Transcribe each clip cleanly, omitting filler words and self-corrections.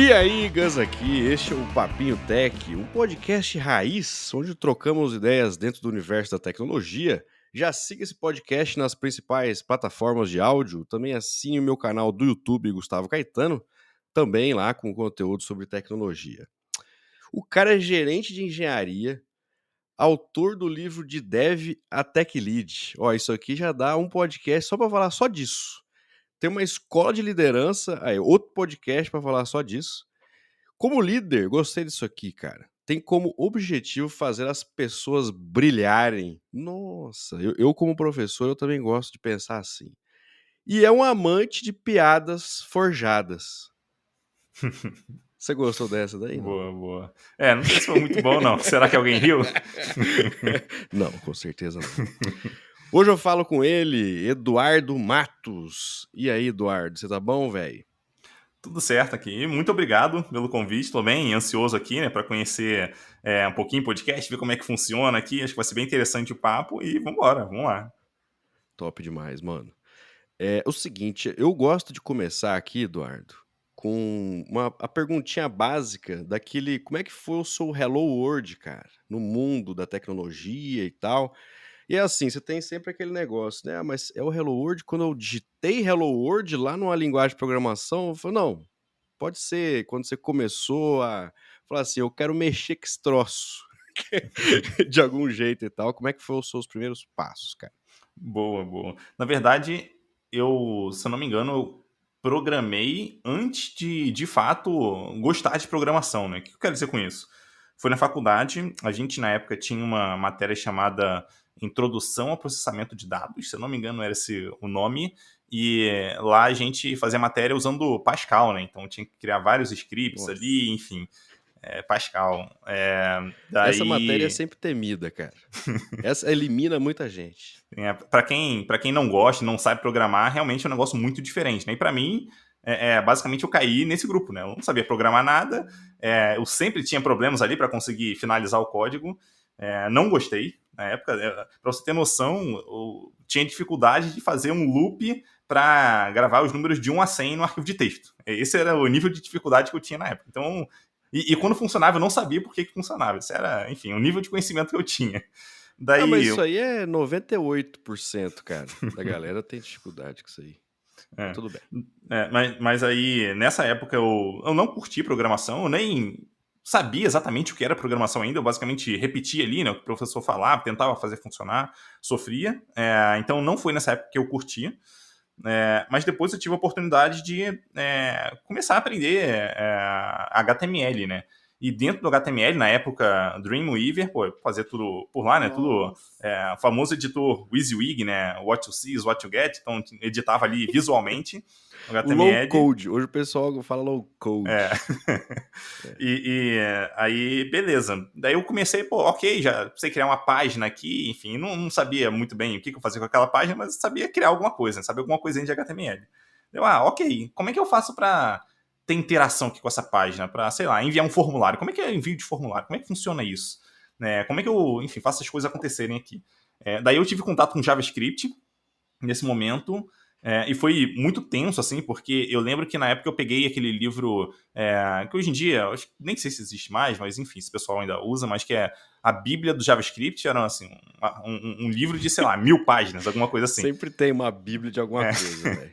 E aí, Gus aqui, este é o Papinho Tech, um podcast raiz, onde trocamos ideias dentro do universo da tecnologia. Já siga esse podcast nas principais plataformas de áudio, também assine o meu canal do YouTube, Gustavo Caetano, também lá com conteúdo sobre tecnologia. O cara é gerente de engenharia, autor do livro de Dev a Tech Lead. Ó, isso aqui já dá um podcast só para falar só disso. Tem uma escola de liderança, aí outro podcast para falar só disso. Como líder, gostei disso aqui, cara. Tem como objetivo fazer as pessoas brilharem. Nossa, eu como professor, eu também gosto de pensar assim. E é um amante de piadas forjadas. Você gostou dessa daí, não? Boa, boa. Não sei se foi muito bom, não. Será que alguém riu? Não, com certeza não. Hoje eu falo com ele, Eduardo Matos. E aí, Eduardo, você tá bom, velho? Tudo certo aqui. Muito obrigado pelo convite. Estou bem ansioso aqui, né, para conhecer um pouquinho o podcast, ver como é que funciona aqui. Acho que vai ser bem interessante o papo e vambora, vamos lá. Top demais, mano. É o seguinte, eu gosto de começar aqui, Eduardo, com a perguntinha básica daquele, como é que foi o seu Hello World, cara, no mundo da tecnologia e tal. E é assim, você tem sempre aquele negócio, né? Mas é o Hello World, quando eu digitei Hello World lá numa linguagem de programação, eu falei, não, pode ser quando você começou a falar assim, eu quero mexer com esse troço, de algum jeito e tal. Como é que foram os seus primeiros passos, cara? Boa, boa. Na verdade, se eu não me engano, eu programei antes de fato, gostar de programação, né? O que eu quero dizer com isso? Foi na faculdade, a gente na época tinha uma matéria chamada Introdução ao Processamento de Dados, se eu não me engano era esse o nome, e lá a gente fazia matéria usando Pascal, né? Então tinha que criar vários scripts Nossa. ali, enfim, Pascal. Essa matéria é Daí sempre temida, cara. Essa elimina muita gente. Para quem não gosta, não sabe programar, realmente é um negócio muito diferente, né? E para mim, basicamente eu caí nesse grupo, né? Eu não sabia programar nada, eu sempre tinha problemas ali para conseguir finalizar o código, não gostei na época. Para você ter noção, eu tinha dificuldade de fazer um loop para gravar os números de 1 a 100 no arquivo de texto. Esse era o nível de dificuldade que eu tinha na época. Então, e quando funcionava, eu não sabia por que funcionava. Isso era, enfim, o nível de conhecimento que eu tinha. Ah, mas Daí, isso aí é 98%, cara, da galera tem dificuldade com isso aí. Mas É, tudo bem. mas aí, nessa época, eu não curti programação, eu nem sabia exatamente o que era programação ainda, eu basicamente repetia ali, né, o que o professor falava, tentava fazer funcionar, sofria, então não foi nessa época que eu curtia, mas depois eu tive a oportunidade de começar a aprender HTML, né, e dentro do HTML, na época, Dreamweaver, pô, fazia tudo por lá, né, tudo Nossa. o famoso editor WYSIWYG, né? What you see is what you get. Então, editava ali visualmente o O low HTML. code. Hoje o pessoal fala low É. code. Aí, beleza. Daí eu comecei, pô, ok, já sei criar uma página aqui, enfim, não sabia muito bem o que eu fazia com aquela página, mas sabia criar alguma coisa, sabia alguma coisinha de HTML. Eu, ok, como é que eu faço pra ter interação aqui com essa página? Pra, sei lá, enviar um formulário. Como é que é envio de formulário? Como é que funciona isso? Como é que eu, enfim, faço as coisas acontecerem aqui? Daí eu tive contato com JavaScript nesse momento. E foi muito tenso, assim, porque eu lembro que na época eu peguei aquele livro que hoje em dia, acho, nem sei se existe mais, mas enfim, esse pessoal ainda usa, mas que é a Bíblia do JavaScript, era assim, um livro de, sei lá, 1000 páginas, alguma coisa assim. Sempre tem uma bíblia de alguma É. coisa, velho.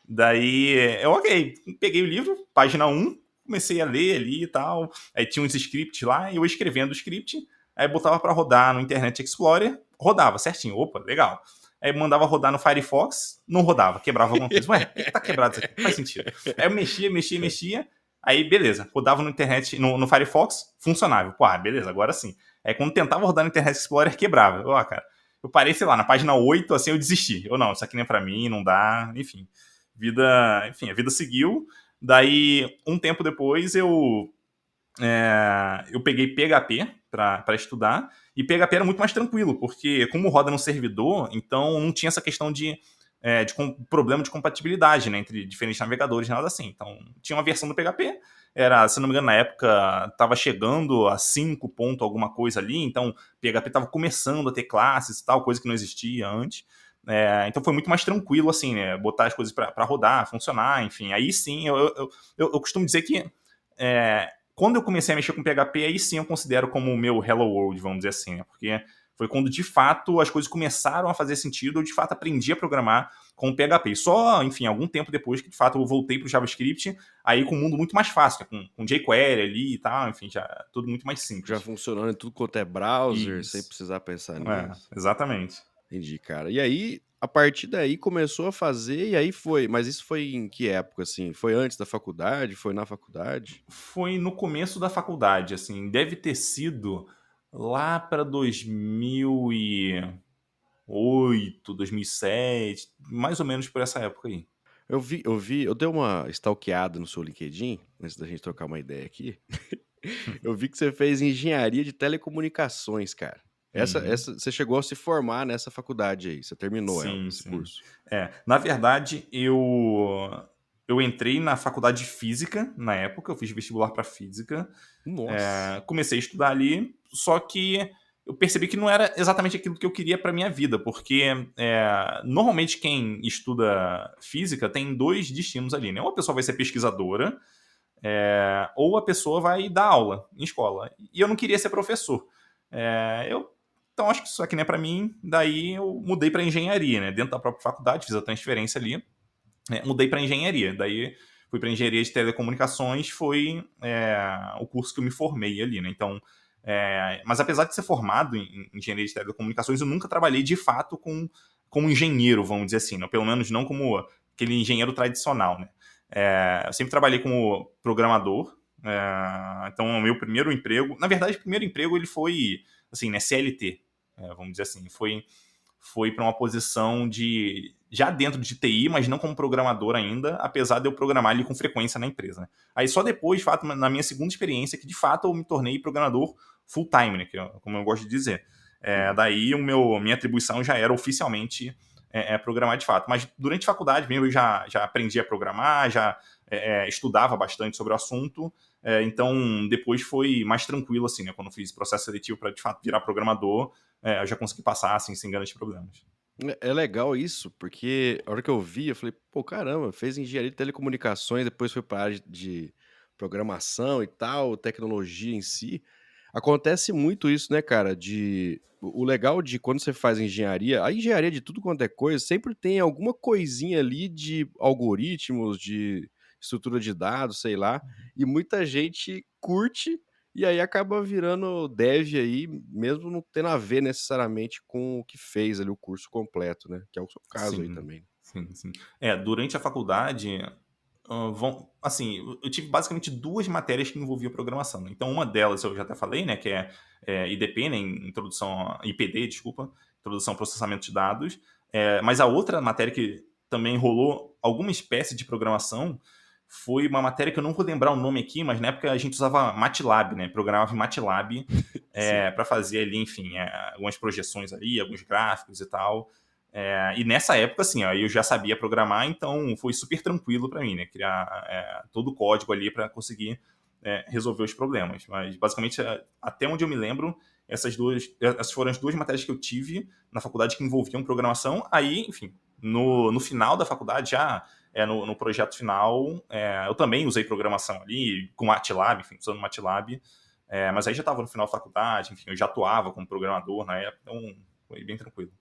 Daí, ok, peguei o livro, página 1, comecei a ler ali e tal, aí tinha uns scripts lá, e eu escrevendo o script, aí botava para rodar no Internet Explorer, rodava certinho, opa, legal. Aí mandava rodar no Firefox, não rodava, quebrava alguma coisa. Ué, por que tá quebrado isso aqui? Não faz sentido. Aí eu mexia, aí beleza, rodava no Firefox, funcionava. Pô, beleza, agora sim. Aí quando tentava rodar no Internet Explorer, quebrava. Ó, cara, eu parei, sei lá, na página 8, assim, eu desisti. Eu, não, isso aqui não é pra mim, não dá, enfim. A vida seguiu. Daí, um tempo depois, eu peguei PHP para estudar, e PHP era muito mais tranquilo, porque como roda no servidor, então não tinha essa questão de problema de compatibilidade, né, entre diferentes navegadores, nada assim. Então, tinha uma versão do PHP, se não me engano, na época, estava chegando a 5 ponto alguma coisa ali, então PHP estava começando a ter classes e tal, coisa que não existia antes. Então foi muito mais tranquilo, assim, né, botar as coisas para rodar, funcionar, enfim. Aí sim, eu costumo dizer que quando eu comecei a mexer com PHP, aí sim eu considero como o meu Hello World, vamos dizer assim, né? Porque foi quando, de fato, as coisas começaram a fazer sentido, eu, de fato, aprendi a programar com o PHP. Só, enfim, algum tempo depois que, de fato, eu voltei para o JavaScript, aí com um mundo muito mais fácil, né? com jQuery ali e tal, enfim, já tudo muito mais Já simples. funcionando em tudo quanto é browser, sem Isso. precisar pensar nisso. Exatamente. Entendi, cara. E aí, a partir daí, começou a fazer, e aí foi. Mas isso foi em que época, assim? Foi antes da faculdade? Foi na faculdade? Foi no começo da faculdade, assim, deve ter sido lá para 2008, 2007, mais ou menos por essa época aí. Eu dei uma stalkeada no seu LinkedIn, antes da gente trocar uma ideia aqui. Eu vi que você fez engenharia de telecomunicações, cara. Uhum. Você chegou a se formar nessa faculdade aí, você terminou ela, Sim, esse sim. curso. Na verdade, eu entrei na faculdade de física na época, eu fiz vestibular para física, Nossa. comecei a estudar ali, só que eu percebi que não era exatamente aquilo que eu queria para minha vida, porque normalmente quem estuda física tem dois destinos ali, né? Ou a pessoa vai ser pesquisadora, ou a pessoa vai dar aula em escola. E eu não queria ser professor. Então acho que isso aqui não é para mim. Daí eu mudei para engenharia, né? Dentro da própria faculdade, fiz a transferência ali, mudei para engenharia. Daí fui para engenharia de telecomunicações, foi o curso que eu me formei ali, né? Então, mas apesar de ser formado em engenharia de telecomunicações, eu nunca trabalhei de fato como engenheiro, vamos dizer assim, né? Pelo menos não como aquele engenheiro tradicional, né? Eu sempre trabalhei como programador. Então, o meu primeiro emprego, na verdade, o primeiro emprego ele foi assim, né, CLT, vamos dizer assim, foi para uma posição de já dentro de TI, mas não como programador ainda, apesar de eu programar ali com frequência na empresa, né? Aí só depois, de fato, na minha segunda experiência, que de fato eu me tornei programador full-time, né? Como eu gosto de dizer. Uhum. Daí minha atribuição já era oficialmente programar de fato. Mas durante a faculdade mesmo eu já aprendi a programar, já estudava bastante sobre o assunto. Então depois foi mais tranquilo, assim, né? Quando eu fiz processo seletivo para de fato virar programador, eu já consegui passar assim, sem grandes problemas. É legal isso, porque a hora que eu vi, eu falei, pô, caramba, fez engenharia de telecomunicações, depois foi para a área de programação e tal, tecnologia em si. Acontece muito isso, né, cara? O legal de quando você faz engenharia, a engenharia de tudo quanto é coisa, sempre tem alguma coisinha ali de algoritmos, de estrutura de dados, sei lá, e muita gente curte e aí acaba virando dev aí, mesmo não tendo a ver necessariamente com o que fez ali o curso completo, né, que é o seu caso aí Sim, também. sim, sim. Durante a faculdade, assim, eu tive basicamente duas matérias que envolviam programação, né. Então uma delas eu já até falei, né, que é IDP, né, IPD, desculpa, Introdução ao Processamento de Dados. Mas a outra matéria que também rolou alguma espécie de programação foi uma matéria que eu não vou lembrar o nome aqui, mas na época a gente usava MATLAB, né, programava em MATLAB, Sim. para fazer ali, enfim, algumas projeções ali, alguns gráficos e tal. E nessa época, assim, ó, eu já sabia programar, então foi super tranquilo para mim, né? Criar todo o código ali para conseguir resolver os problemas. Mas, basicamente, até onde eu me lembro, essas foram as duas matérias que eu tive na faculdade que envolviam programação. Aí, enfim, no final da faculdade, já no projeto final, eu também usei programação ali, com MATLAB, enfim, usando MATLAB. Mas aí já estava no final da faculdade, enfim, eu já atuava como programador na época, então foi bem tranquilo.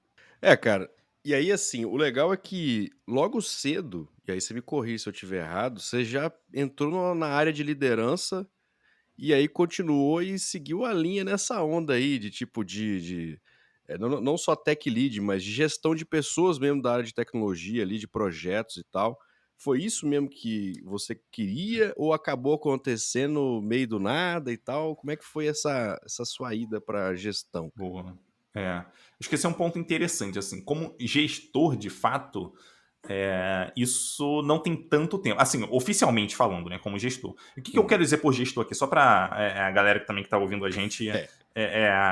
É, cara, e aí, assim, o legal é que logo cedo, e aí você me corrige se eu estiver errado, você já entrou na área de liderança e aí continuou e seguiu a linha nessa onda aí de tipo não só tech lead, mas de gestão de pessoas mesmo da área de tecnologia ali, de projetos e tal. Foi isso mesmo que você queria ou acabou acontecendo meio do nada e tal? Como é que foi essa sua ida para gestão, cara? Boa. Acho que esse é um ponto interessante, assim, como gestor, de fato, isso não tem tanto tempo. Assim, oficialmente falando, né, como gestor. O que eu Uhum. quero dizer por gestor aqui? Só para a galera que também que tá ouvindo a gente, É.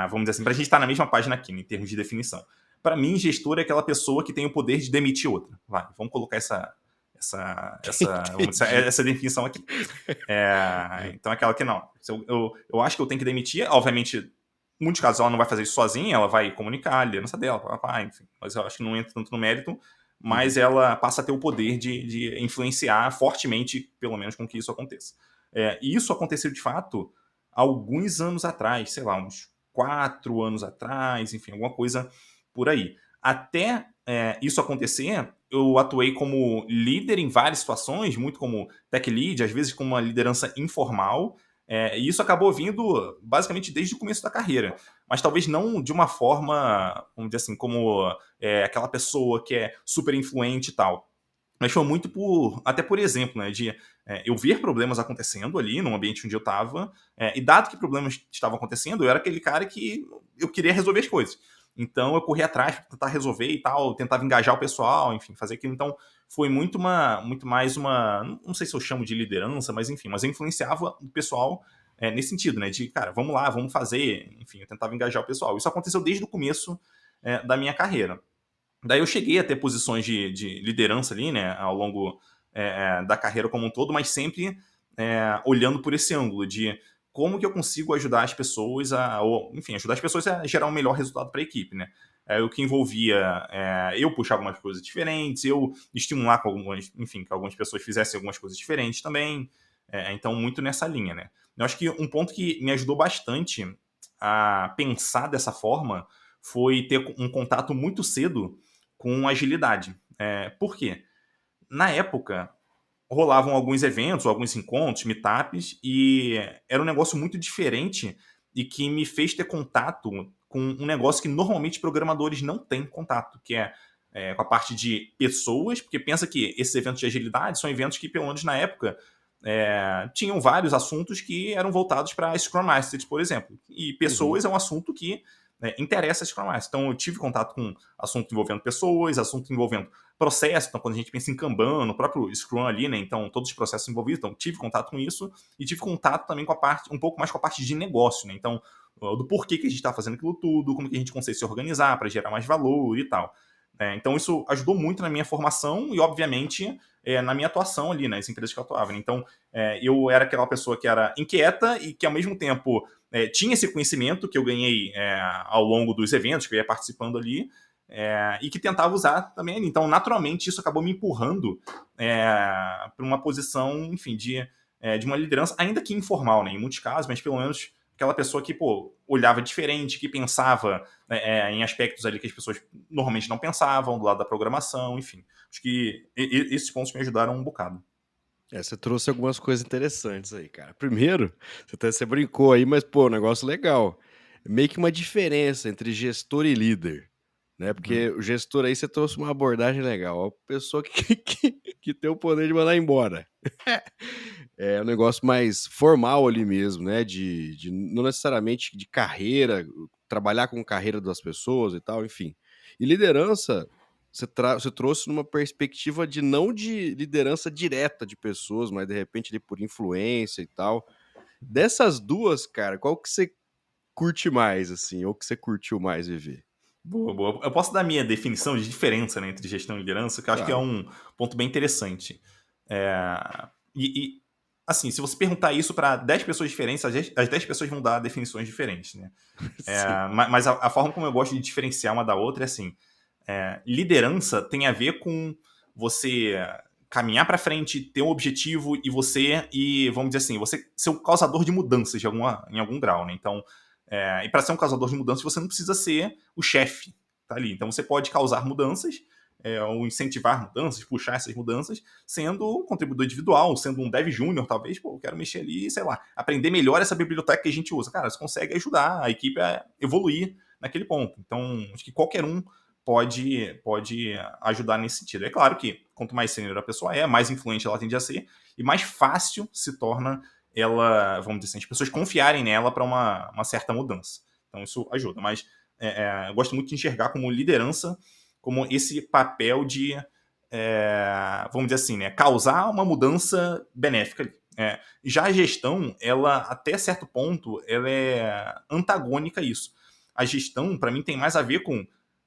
vamos dizer assim, para a gente estar na mesma página aqui, né, em termos de definição. Para mim, gestor é aquela pessoa que tem o poder de demitir outra. Vamos colocar vamos dizer, Entendi. essa definição aqui. É. Então é aquela que não. Se eu acho que eu tenho que demitir, obviamente, em muitos casos ela não vai fazer isso sozinha, ela vai comunicar a liderança dela, enfim. Mas eu acho que não entra tanto no mérito, mas Uhum. ela passa a ter o poder de influenciar fortemente, pelo menos, com que isso aconteça. E isso aconteceu, de fato, alguns anos atrás, sei lá, uns 4 anos atrás, enfim, alguma coisa por aí. Até isso acontecer, eu atuei como líder em várias situações, muito como tech lead, às vezes com uma liderança informal, e isso acabou vindo basicamente desde o começo da carreira. Mas talvez não de uma forma, vamos dizer assim, como aquela pessoa que é super influente e tal. Mas foi muito até por exemplo, né, de eu ver problemas acontecendo ali no ambiente onde eu estava, e dado que problemas estavam acontecendo, eu era aquele cara que eu queria resolver as coisas. Então eu corria atrás para tentar resolver e tal, tentava engajar o pessoal, enfim, fazer aquilo. Então foi muito mais uma, não sei se eu chamo de liderança, mas enfim, mas eu influenciava o pessoal nesse sentido, né, de, cara, vamos lá, vamos fazer, enfim, eu tentava engajar o pessoal. Isso aconteceu desde o começo da minha carreira. Daí eu cheguei a ter posições de liderança ali, né, ao longo da carreira como um todo, mas sempre olhando por esse ângulo de como que eu consigo ajudar as pessoas ou, enfim, ajudar as pessoas a gerar um melhor resultado para a equipe, né? O que envolvia eu puxar algumas coisas diferentes, eu estimular com algumas, enfim, que algumas pessoas fizessem algumas coisas diferentes também. Então, muito nessa linha, né? Eu acho que um ponto que me ajudou bastante a pensar dessa forma foi ter um contato muito cedo com agilidade. Por quê? Na época, rolavam alguns eventos, alguns encontros, meetups, e era um negócio muito diferente e que me fez ter contato com um negócio que normalmente programadores não têm contato, que com a parte de pessoas, porque pensa que esses eventos de agilidade são eventos que, pelo menos na época, tinham vários assuntos que eram voltados para Scrum Masters, por exemplo. E Uhum. pessoas é um assunto que interessa a Scrum Master. Então, eu tive contato com assunto envolvendo pessoas, assunto envolvendo processo. Então, quando a gente pensa em Kanban, no próprio Scrum ali, né? Então, todos os processos envolvidos. Então, tive contato com isso e tive contato também com a parte, um pouco mais com a parte de negócio, né? Então, do porquê que a gente está fazendo aquilo tudo, como que a gente consegue se organizar para gerar mais valor e tal. Então, isso ajudou muito na minha formação e, obviamente, na minha atuação ali nas empresas que eu atuava, né? Então, eu era aquela pessoa que era inquieta e que, ao mesmo tempo, tinha esse conhecimento que eu ganhei ao longo dos eventos que eu ia participando ali, e que tentava usar também ali. Então, naturalmente, isso acabou me empurrando para uma posição, enfim, de uma liderança, ainda que informal, né, em muitos casos, mas pelo menos aquela pessoa que, pô, olhava diferente, que pensava em aspectos ali que as pessoas normalmente não pensavam, do lado da programação, enfim. Acho que esses pontos me ajudaram um bocado. Você trouxe algumas coisas interessantes aí, cara. Primeiro, você brincou aí, mas, pô, um negócio legal. Meio que uma diferença entre gestor e líder, né? Uhum. Porque o gestor aí você trouxe uma abordagem legal. A pessoa que tem o poder de mandar embora. É um negócio mais formal ali mesmo, né? De não necessariamente de carreira, trabalhar com carreira das pessoas e tal, enfim. E liderança, você trouxe numa perspectiva de não de liderança direta de pessoas, mas de repente ali por influência e tal. Dessas duas, cara, qual que você curte mais, assim, ou que você curtiu mais viver? Boa, boa. Eu posso dar a minha definição de diferença, né, entre gestão e liderança, que eu acho que é Claro. um ponto bem interessante. É, assim, se você perguntar isso para 10 pessoas diferentes, as 10 pessoas vão dar definições diferentes, né? Sim. Mas a forma como eu gosto de diferenciar uma da outra é assim: liderança tem a ver com você caminhar para frente, ter um objetivo e vamos dizer assim, você ser o causador de mudanças em algum grau, né? Então, e para ser um causador de mudanças, você não precisa ser o chefe, tá ali. Então, você pode causar mudanças, ou incentivar mudanças, puxar essas mudanças, sendo um contribuidor individual, sendo um dev júnior, talvez, pô, eu quero mexer ali, sei lá, aprender melhor essa biblioteca que a gente usa. Cara, você consegue ajudar a equipe a evoluir naquele ponto. Então, acho que qualquer um pode ajudar nesse sentido. É claro que quanto mais sênior a pessoa mais influente ela tende a ser, e mais fácil se torna ela, vamos dizer assim, as pessoas confiarem nela para uma certa mudança. Então isso ajuda, mas eu gosto muito de enxergar como liderança, como esse papel de, vamos dizer assim, né, causar uma mudança benéfica. Já a gestão, ela até certo ponto, ela é antagônica a isso. A gestão, para mim, tem mais a ver com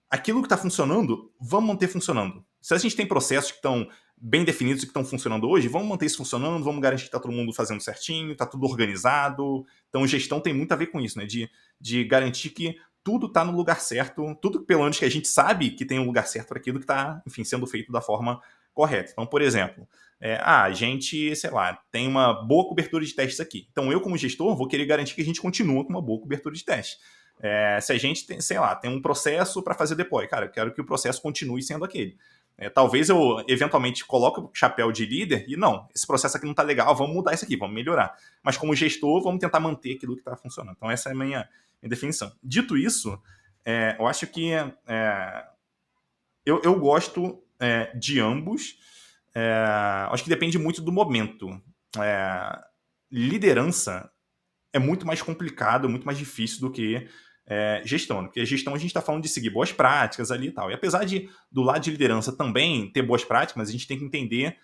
aquilo que está funcionando, vamos manter funcionando. Se a gente tem processos que estão bem definidos e que estão funcionando hoje, vamos manter isso funcionando, vamos garantir que está todo mundo fazendo certinho, está tudo organizado. Então, gestão tem muito a ver com isso, né? De garantir que tudo está no lugar certo, tudo pelo menos que a gente sabe que tem um lugar certo para aquilo que está, enfim, sendo feito da forma correta. Então, por exemplo, a gente, sei lá, tem uma boa cobertura de testes aqui. Então, eu, como gestor, vou querer garantir que a gente continua com uma boa cobertura de testes. Se a gente tem, sei lá, tem um processo para fazer deploy, cara, eu quero que o processo continue sendo aquele. Talvez eu, eventualmente, coloque o chapéu de líder e não, esse processo aqui não está legal, vamos mudar isso aqui, vamos melhorar. Mas como gestor, vamos tentar manter aquilo que está funcionando. Então, essa é a minha definição. Dito isso, eu acho que eu gosto de ambos. Acho que depende muito do momento. Liderança é muito mais complicado, muito mais difícil do que gestão. Porque a gestão a gente está falando de seguir boas práticas ali e tal. E apesar de, do lado de liderança também ter boas práticas, mas a gente tem que entender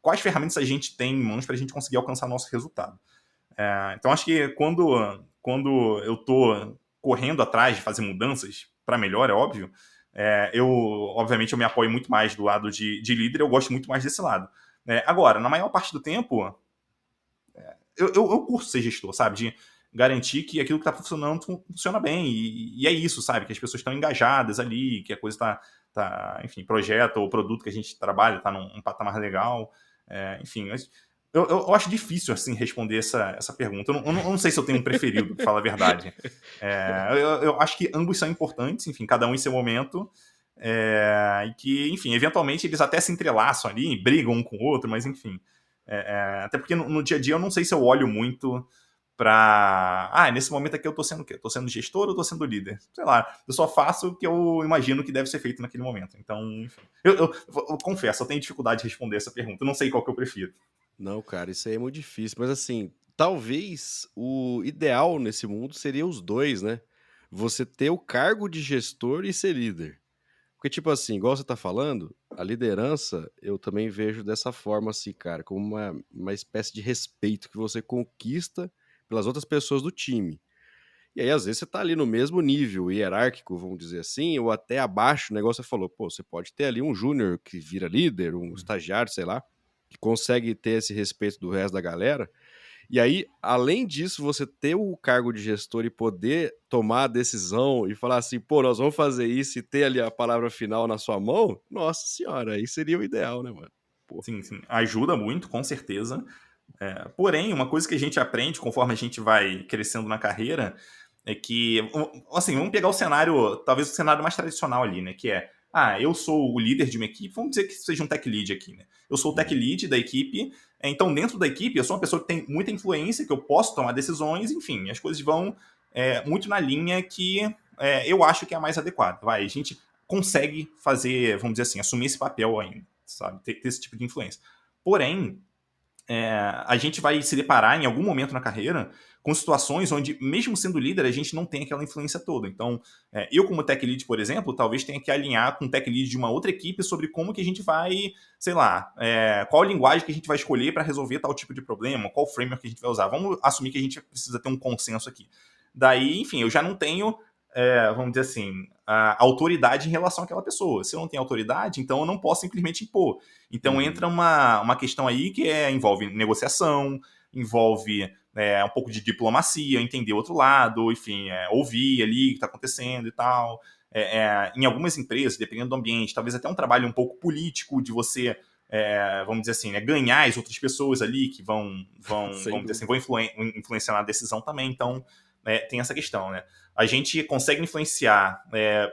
quais ferramentas a gente tem em mãos para a gente conseguir alcançar nosso resultado. Então, acho que quando eu estou correndo atrás de fazer mudanças para melhor, é óbvio, obviamente, eu me apoio muito mais do lado de líder, eu gosto muito mais desse lado. Agora, na maior parte do tempo, eu curso ser gestor, sabe? De garantir que aquilo que está funcionando funciona bem. E é isso, sabe? Que as pessoas estão engajadas ali, que a coisa está, enfim, projeto ou produto que a gente trabalha está num patamar legal. Enfim, eu acho difícil, assim, responder essa pergunta. Eu não sei se eu tenho um preferido, pra falar a verdade. Eu acho que ambos são importantes, enfim, cada um em seu momento. E que, enfim, eventualmente eles até se entrelaçam ali, brigam um com o outro, mas enfim. Até porque no dia a dia eu não sei se eu olho muito pra... nesse momento aqui eu tô sendo o quê? Tô sendo gestor ou tô sendo líder? Sei lá, eu só faço o que eu imagino que deve ser feito naquele momento. Então, enfim. Eu confesso, eu tenho dificuldade de responder essa pergunta. Eu não sei qual que eu prefiro. Não, cara, isso aí é muito difícil. Mas assim, talvez o ideal nesse mundo seria os dois, né? Você ter o cargo de gestor e ser líder. Porque, tipo assim, igual você tá falando, a liderança eu também vejo dessa forma, assim, cara, como uma espécie de respeito que você conquista pelas outras pessoas do time. E aí, às vezes, você tá ali no mesmo nível hierárquico, vamos dizer assim, ou até abaixo, o negócio você falou, pô, você pode ter ali um júnior que vira líder, um estagiário, sei lá, que consegue ter esse respeito do resto da galera. E aí, além disso, você ter o cargo de gestor e poder tomar a decisão e falar assim, pô, nós vamos fazer isso e ter ali a palavra final na sua mão, nossa senhora, aí seria o ideal, né, mano? Pô. Sim, sim. Ajuda muito, com certeza. Porém, uma coisa que a gente aprende conforme a gente vai crescendo na carreira é que, assim, vamos pegar o cenário, talvez o cenário mais tradicional ali, né? Que eu sou o líder de uma equipe, vamos dizer que seja um tech lead aqui, né? Eu sou o tech lead da equipe, então dentro da equipe eu sou uma pessoa que tem muita influência, que eu posso tomar decisões, enfim, as coisas vão muito na linha que eu acho que é a mais adequada. A gente consegue fazer, vamos dizer assim, assumir esse papel ainda, sabe? Ter esse tipo de influência. Porém, a gente vai se deparar em algum momento na carreira com situações onde, mesmo sendo líder, a gente não tem aquela influência toda. Então, eu como tech lead, por exemplo, talvez tenha que alinhar com o tech lead de uma outra equipe sobre como que a gente vai, sei lá, qual linguagem que a gente vai escolher para resolver tal tipo de problema, qual framework que a gente vai usar. Vamos assumir que a gente precisa ter um consenso aqui. Daí, enfim, eu já não tenho, vamos dizer assim, a autoridade em relação àquela pessoa. Se eu não tenho autoridade, então eu não posso simplesmente impor. Então entra uma questão aí que envolve negociação, envolve um pouco de diplomacia, entender o outro lado, enfim, ouvir ali o que está acontecendo e tal. Em algumas empresas, dependendo do ambiente, talvez até um trabalho um pouco político de você, vamos dizer assim, ganhar as outras pessoas ali que vamos dizer assim, vão influenciar na decisão também. Então, tem essa questão, né? A gente consegue influenciar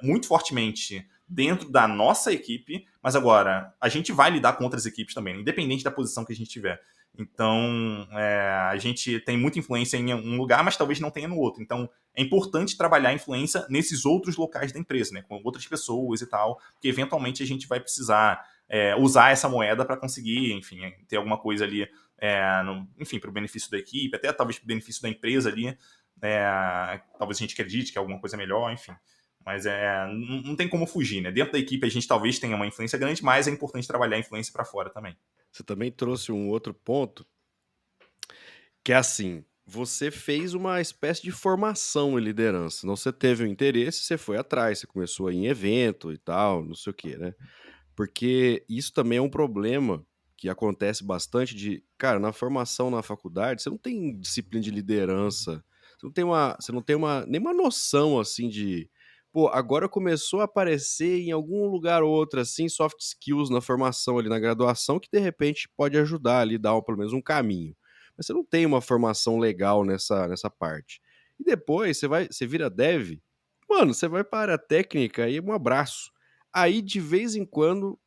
muito fortemente dentro da nossa equipe, mas agora, a gente vai lidar com outras equipes também, independente da posição que a gente tiver. Então, a gente tem muita influência em um lugar, mas talvez não tenha no outro. Então, é importante trabalhar a influência nesses outros locais da empresa, né, com outras pessoas e tal, porque eventualmente a gente vai precisar usar essa moeda para conseguir, enfim, ter alguma coisa ali, enfim, para o benefício da equipe, até talvez para o benefício da empresa ali. Talvez a gente acredite que é alguma coisa melhor, enfim. Mas não tem como fugir, né? Dentro da equipe a gente talvez tenha uma influência grande, mas é importante trabalhar a influência para fora também. Você também trouxe um outro ponto, que é assim, você fez uma espécie de formação em liderança. Não, você teve um interesse, você foi atrás, você começou a ir em evento e tal, não sei o quê, né? Porque isso também é um problema que acontece bastante de, cara, na formação na faculdade, você não tem disciplina de liderança, você não tem nenhuma noção, assim, de, pô, agora começou a aparecer em algum lugar ou outro, assim, soft skills na formação ali na graduação, que de repente pode ajudar ali, dar pelo menos um caminho. Mas você não tem uma formação legal nessa parte. E depois você vira dev, mano, você vai para a área técnica e um abraço. Aí, de vez em quando,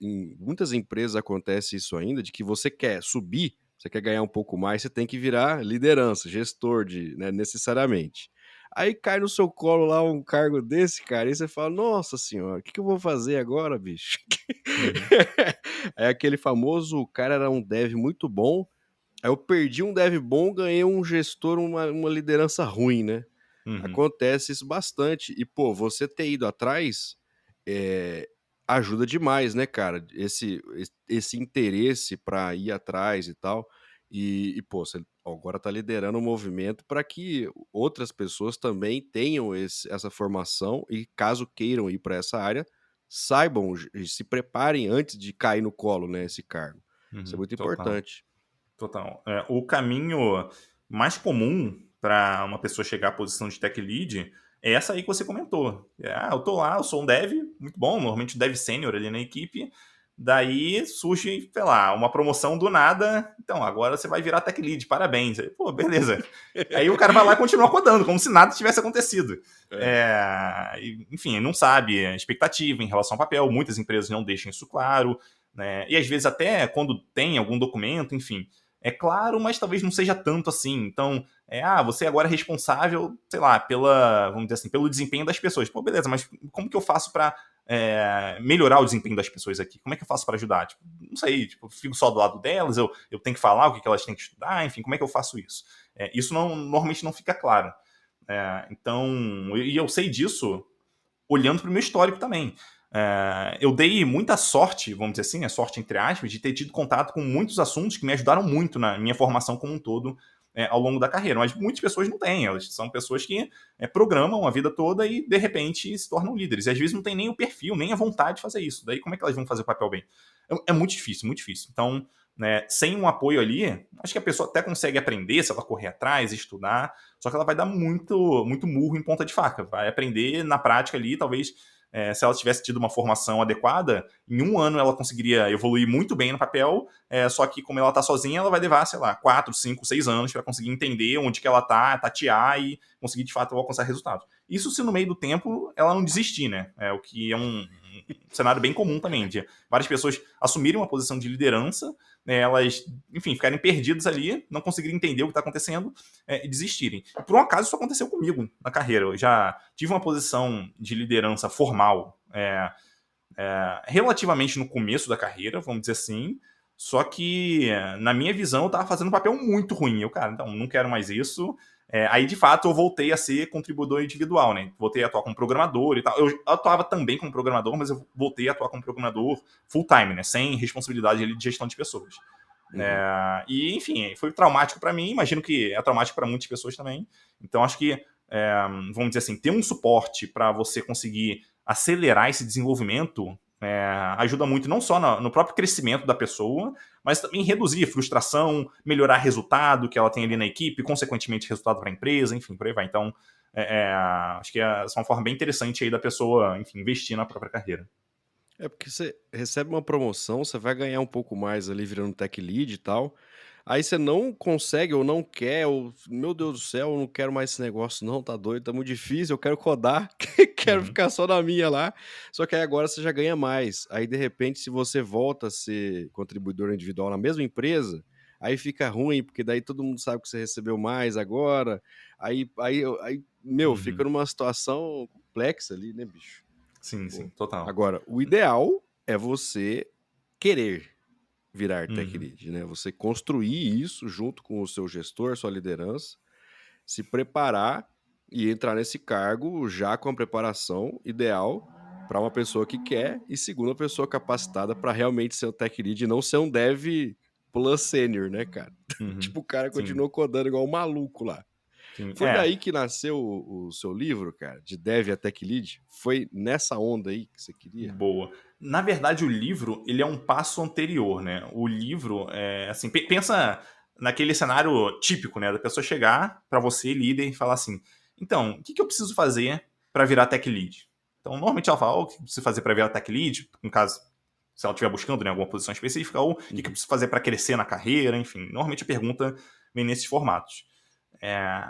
em muitas empresas acontece isso ainda, de que você quer subir, você quer ganhar um pouco mais, você tem que virar liderança, gestor né, necessariamente. Aí cai no seu colo lá um cargo desse, cara, e você fala, nossa senhora, o que eu vou fazer agora, bicho? Uhum, É aquele famoso, o cara era um dev muito bom, aí eu perdi um dev bom, ganhei um gestor, uma liderança ruim, né? uhum, Acontece isso bastante. E, pô, você ter ido atrás eh, ajuda demais, né, cara? Esse interesse para ir atrás e tal. Pô, você agora tá liderando um movimento para que outras pessoas também tenham essa formação e, caso queiram ir para essa área, saibam e se preparem antes de cair no colo, né, esse cargo. Isso é uhum, muito total. importante. Total. O caminho mais comum para uma pessoa chegar à posição de tech lead é essa aí que você comentou. Eu tô lá, eu sou um dev, muito bom, normalmente dev sênior ali na equipe. Daí surge, sei lá, uma promoção do nada. Então, agora você vai virar tech lead, parabéns. Aí, pô, beleza. Aí o cara vai lá e continua codando, como se nada tivesse acontecido. É. Enfim, não sabe a expectativa em relação ao papel. Muitas empresas não deixam isso claro, né? E às vezes até quando tem algum documento, enfim, é claro, mas talvez não seja tanto assim. Então, você agora é responsável, sei lá, vamos dizer assim, pelo desempenho das pessoas. Pô, beleza, mas como que eu faço para melhorar o desempenho das pessoas aqui? Como é que eu faço para ajudar? Tipo, não sei, tipo, fico só do lado delas, eu tenho que falar o que elas têm que estudar, enfim, como é que eu faço isso? Isso normalmente não fica claro. Então, e eu sei disso olhando para o meu histórico também. Eu dei muita sorte, vamos dizer assim, a sorte entre aspas, de ter tido contato com muitos assuntos que me ajudaram muito na minha formação como um todo ao longo da carreira. Mas muitas pessoas não têm, elas são pessoas que programam a vida toda e de repente se tornam líderes. E às vezes não tem nem o perfil, nem a vontade de fazer isso. Daí como é que elas vão fazer o papel bem? É muito difícil, muito difícil. Então, né, sem um apoio ali, acho que a pessoa até consegue aprender se ela correr atrás, estudar, só que ela vai dar muito, muito murro em ponta de faca. Vai aprender na prática ali, talvez se ela tivesse tido uma formação adequada, em um ano ela conseguiria evoluir muito bem no papel, só que como ela está sozinha, ela vai levar, sei lá, 4, 5, 6 anos para conseguir entender onde que ela está, tatear e conseguir de fato alcançar resultados. Isso se no meio do tempo ela não desistir, né? O que é um cenário bem comum também, de várias pessoas assumirem uma posição de liderança, né, elas, enfim, ficarem perdidas ali, não conseguirem entender o que está acontecendo e desistirem. E por um acaso isso aconteceu comigo na carreira. Eu já tive uma posição de liderança formal relativamente no começo da carreira, vamos dizer assim, só que, na minha visão, eu estava fazendo um papel muito ruim. Eu, cara, então, não quero mais isso. Aí, de fato, eu voltei a ser contribuidor individual, né? Voltei a atuar como programador e tal. Eu atuava também como programador, mas eu voltei a atuar como programador full-time, né? Sem responsabilidade ali de gestão de pessoas. Uhum. E, enfim, foi traumático para mim. Imagino que é traumático para muitas pessoas também. Então, acho que, vamos dizer assim, ter um suporte para você conseguir acelerar esse desenvolvimento ajuda muito não só no próprio crescimento da pessoa, mas também reduzir frustração, melhorar resultado que ela tem ali na equipe, consequentemente resultado para a empresa, enfim, por aí vai. Então, acho que essa é uma forma bem interessante aí da pessoa, enfim, investir na própria carreira. É porque você recebe uma promoção, você vai ganhar um pouco mais ali virando tech lead e tal. Aí você não consegue ou não quer, ou meu Deus do céu, eu não quero mais esse negócio, não, tá doido, tá muito difícil, eu quero codar, quero Uhum. ficar só na minha lá. Só que aí agora você já ganha mais. Aí de repente, se você volta a ser contribuidor individual na mesma empresa, aí fica ruim, porque daí todo mundo sabe que você recebeu mais agora. Aí meu, fica Uhum. numa situação complexa ali, né, bicho? Sim, sim, Pô. total. Agora, o ideal é você querer virar tech Uhum. lead, né? Você construir isso junto com o seu gestor, sua liderança, se preparar e entrar nesse cargo já com a preparação ideal para uma pessoa que quer e segundo a pessoa capacitada para realmente ser um tech lead e não ser um dev plus sênior, né, cara? Uhum. Tipo, o cara Sim, continuou codando igual um maluco lá. sim. Foi daí que nasceu o seu livro, cara, de dev a tech lead? Foi nessa onda aí que você queria? Boa. Na verdade, o livro, ele é um passo anterior, né? O livro, assim, pensa naquele cenário típico, né? Da pessoa chegar para você, líder, e falar assim, então, o que eu preciso fazer para virar tech lead? Então, normalmente ela fala, o que precisa fazer para virar tech lead, no caso, se ela estiver buscando, né, alguma posição específica, ou o que eu preciso fazer para crescer na carreira, enfim. Normalmente a pergunta vem nesses formatos.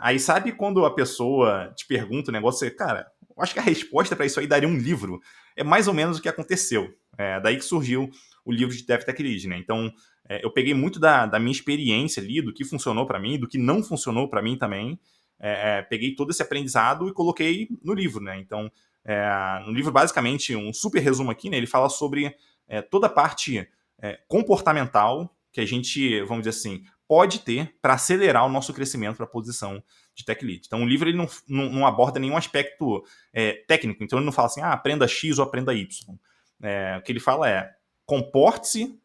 Aí sabe quando a pessoa te pergunta o negócio, você, cara, eu acho que a resposta para isso aí daria um livro. É mais ou menos o que aconteceu. Daí que surgiu o livro de Dev Tech Lead, né? Então, eu peguei muito da minha experiência ali, do que funcionou para mim, do que não funcionou para mim também. Peguei todo esse aprendizado e coloquei no livro, né? Então, no livro, basicamente, um super resumo aqui, né? Ele fala sobre toda a parte comportamental que a gente, vamos dizer assim, pode ter para acelerar o nosso crescimento para a posição de tech lead. Então, o livro ele não aborda nenhum aspecto técnico. Então, ele não fala assim, aprenda X ou aprenda Y. O que ele fala comporte-se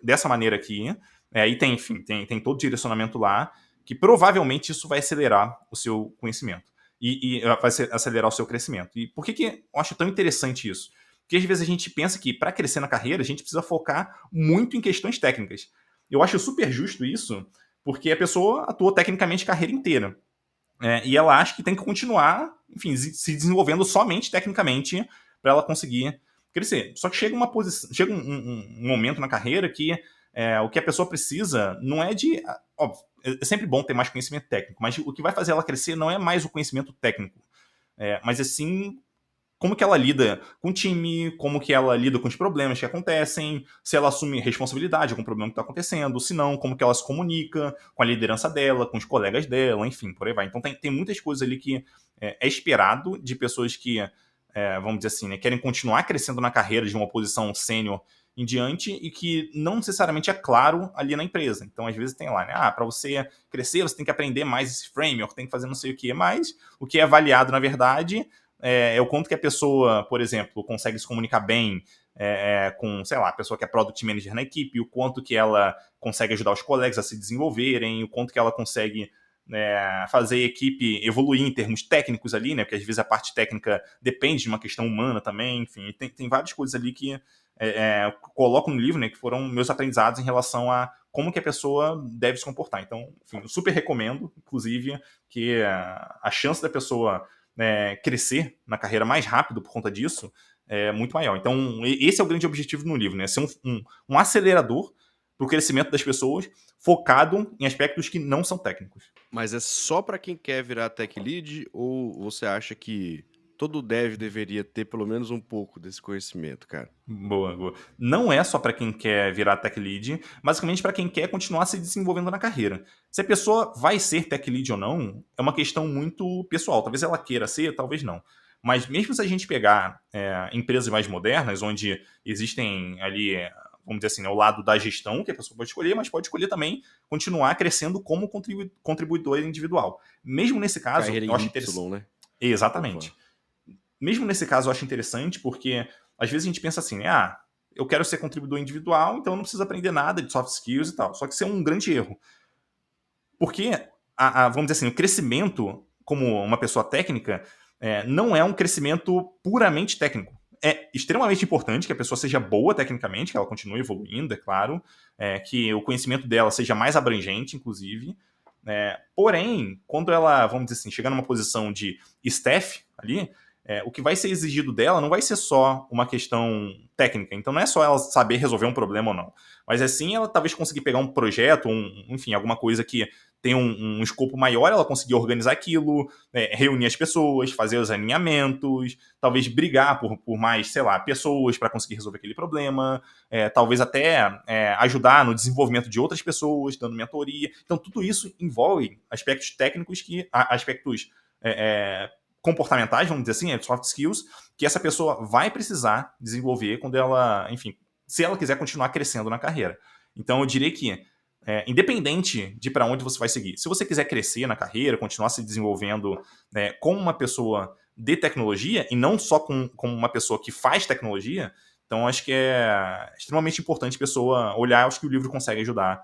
dessa maneira aqui. Aí tem, enfim, tem todo o direcionamento lá, que provavelmente isso vai acelerar o seu conhecimento. E vai acelerar o seu crescimento. E por que eu acho tão interessante isso? Porque às vezes a gente pensa que para crescer na carreira, a gente precisa focar muito em questões técnicas. Eu acho super justo isso, porque a pessoa atuou tecnicamente a carreira inteira. E ela acha que tem que continuar, enfim, se desenvolvendo somente tecnicamente para ela conseguir crescer. Só que chega um momento na carreira que o que a pessoa precisa não é de. Óbvio, é sempre bom ter mais conhecimento técnico, mas o que vai fazer ela crescer não é mais o conhecimento técnico, mas é sim como que ela lida com o time, como que ela lida com os problemas que acontecem, se ela assume responsabilidade com o problema que está acontecendo, se não, como que ela se comunica com a liderança dela, com os colegas dela, enfim, por aí vai. Então tem muitas coisas ali que é esperado de pessoas que, vamos dizer assim, né, querem continuar crescendo na carreira de uma posição sênior em diante e que não necessariamente é claro ali na empresa. Então, às vezes tem lá, né, para você crescer, você tem que aprender mais esse framework, tem que fazer não sei o que, mas o que é avaliado, na verdade, o quanto que a pessoa, por exemplo, consegue se comunicar bem com, sei lá, a pessoa que é product manager na equipe, o quanto que ela consegue ajudar os colegas a se desenvolverem, o quanto que ela consegue fazer a equipe evoluir em termos técnicos ali, né? Porque às vezes a parte técnica depende de uma questão humana também, enfim, tem várias coisas ali que eu coloco no livro, né? Que foram meus aprendizados em relação a como que a pessoa deve se comportar. Então, enfim, eu super recomendo, inclusive, que a chance da pessoa crescer na carreira mais rápido por conta disso é muito maior. Então, esse é o grande objetivo no livro, né? Ser um acelerador para o crescimento das pessoas, focado em aspectos que não são técnicos. Mas é só para quem quer virar tech lead ou você acha que todo dev deveria ter pelo menos um pouco desse conhecimento, cara? Boa, boa. Não é só para quem quer virar tech lead, basicamente para quem quer continuar se desenvolvendo na carreira. Se a pessoa vai ser tech lead ou não, é uma questão muito pessoal. Talvez ela queira ser, talvez não. Mas mesmo se a gente pegar empresas mais modernas, onde existem ali, vamos dizer assim, o lado da gestão, que a pessoa pode escolher, mas pode escolher também continuar crescendo como contribuidor individual. Mesmo nesse caso, Carreira eu em acho Y, interessante. né? Exatamente. Mesmo nesse caso, eu acho interessante, porque às vezes a gente pensa assim, né? Eu quero ser contribuidor individual, então eu não preciso aprender nada de soft skills e tal. Só que isso é um grande erro. Porque, vamos dizer assim, o crescimento como uma pessoa técnica não é um crescimento puramente técnico. É extremamente importante que a pessoa seja boa tecnicamente, que ela continue evoluindo, é claro, que o conhecimento dela seja mais abrangente, inclusive. Porém, quando ela, vamos dizer assim, chegar numa posição de staff ali, o que vai ser exigido dela não vai ser só uma questão técnica. Então não é só ela saber resolver um problema ou não. Mas é sim ela talvez conseguir pegar um projeto, enfim, alguma coisa que tem um escopo maior, ela conseguir organizar aquilo, reunir as pessoas, fazer os alinhamentos, talvez brigar por mais, sei lá, pessoas para conseguir resolver aquele problema, talvez até ajudar no desenvolvimento de outras pessoas, dando mentoria. Então tudo isso envolve aspectos técnicos, aspectos comportamentais, vamos dizer assim, soft skills, que essa pessoa vai precisar desenvolver quando ela, enfim, se ela quiser continuar crescendo na carreira. Então eu diria que, independente de para onde você vai seguir, se você quiser crescer na carreira, continuar se desenvolvendo como uma pessoa de tecnologia e não só como uma pessoa que faz tecnologia, então acho que é extremamente importante a pessoa olhar, acho que o livro consegue ajudar,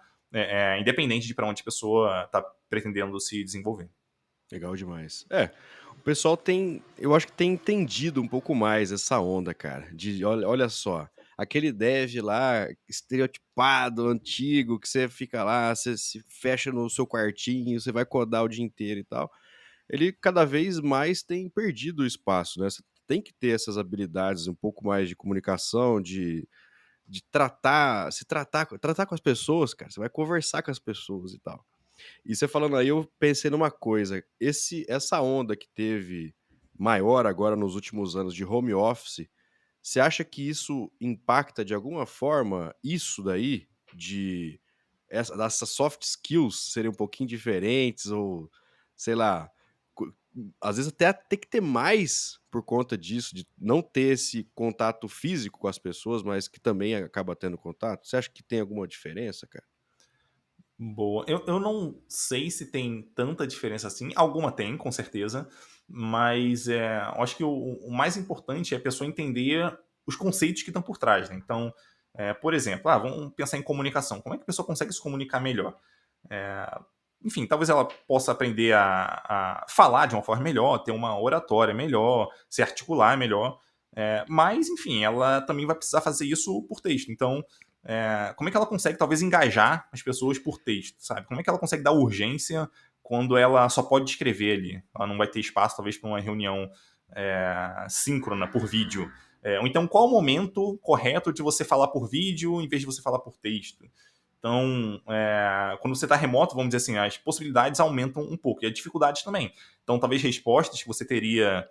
independente de para onde a pessoa está pretendendo se desenvolver. Legal demais. O pessoal tem, eu acho que tem entendido um pouco mais essa onda, cara, de olha só, aquele dev lá estereotipado, antigo, que você fica lá, você se fecha no seu quartinho, você vai codar o dia inteiro e tal. ele cada vez mais tem perdido o espaço, né? Você tem que ter essas habilidades um pouco mais de comunicação, de tratar com as pessoas, cara. Você vai conversar com as pessoas e tal. E você falando aí, eu pensei numa coisa. Essa onda que teve maior agora nos últimos anos de home office, você acha que isso impacta de alguma forma isso daí, dessas soft skills serem um pouquinho diferentes, ou sei lá, co- às vezes até ter que ter mais por conta disso, de não ter esse contato físico com as pessoas, mas que também acaba tendo contato? Você acha que tem alguma diferença, cara? Boa. Eu não sei se tem tanta diferença assim. Alguma tem, com certeza. Mas eu acho que o mais importante é a pessoa entender os conceitos que estão por trás, né? Então, por exemplo, vamos pensar em comunicação. Como é que a pessoa consegue se comunicar melhor? É, enfim, talvez ela possa aprender a falar de uma forma melhor, ter uma oratória melhor, se articular melhor. Mas, enfim, ela também vai precisar fazer isso por texto. Então, como é que ela consegue talvez engajar as pessoas por texto, sabe? Como é que ela consegue dar urgência quando ela só pode escrever ali? Ela não vai ter espaço talvez para uma reunião síncrona por vídeo. Ou então, qual o momento correto de você falar por vídeo em vez de você falar por texto? Então, quando você está remoto, vamos dizer assim, as possibilidades aumentam um pouco e as dificuldades também. Então, talvez respostas que você teria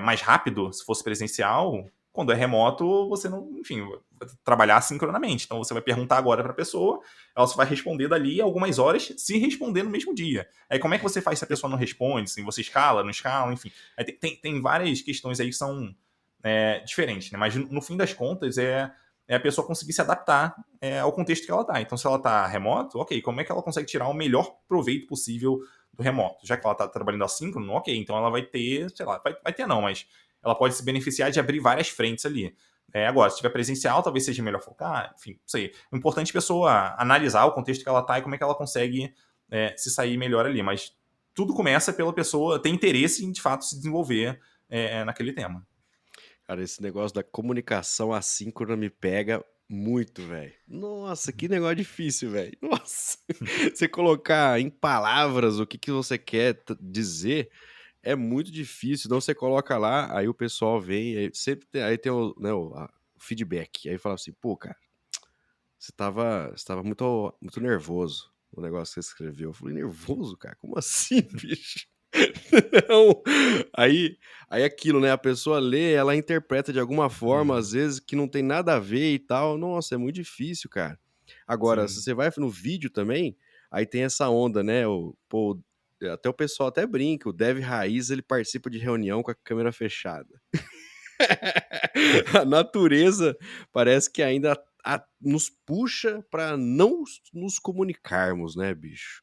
mais rápido se fosse presencial, quando é remoto, você não, enfim, vai trabalhar sincronamente. Então você vai perguntar agora para a pessoa, ela só vai responder dali algumas horas, se responder no mesmo dia. Aí como é que você faz se a pessoa não responde? Se você escala, não escala, enfim. Aí tem várias questões aí que são diferentes, né? Mas no fim das contas é a pessoa conseguir se adaptar ao contexto que ela está. Então, se ela está remoto, ok, como é que ela consegue tirar o melhor proveito possível do remoto? Já que ela está trabalhando assíncrono, ok, então ela vai ter, sei lá, vai ter não, mas ela pode se beneficiar de abrir várias frentes ali. Agora, se tiver presencial, talvez seja melhor focar, enfim, não sei. O importante é a pessoa analisar o contexto que ela está e como é que ela consegue se sair melhor ali. Mas tudo começa pela pessoa ter interesse em, de fato, se desenvolver naquele tema. Cara, esse negócio da comunicação assíncrona me pega muito, velho. Nossa, que negócio difícil, velho. Nossa. Você colocar em palavras o que você quer dizer é muito difícil. Então você coloca lá, aí o pessoal vem, aí sempre aí tem o, né, o feedback. Aí fala assim, pô, cara, você tava muito nervoso o negócio que você escreveu. Eu falei, nervoso, cara? Como assim, bicho? Não. Aí, aí aquilo, né? A pessoa lê, ela interpreta de alguma forma, Uhum. às vezes que não tem nada a ver e tal. Nossa, é muito difícil, cara. Agora, se Sim. você vai no vídeo também, aí tem essa onda, né? Até o pessoal até brinca, o Dev Raiz, ele participa de reunião com a câmera fechada. A natureza parece que ainda nos puxa para não nos comunicarmos, né, bicho?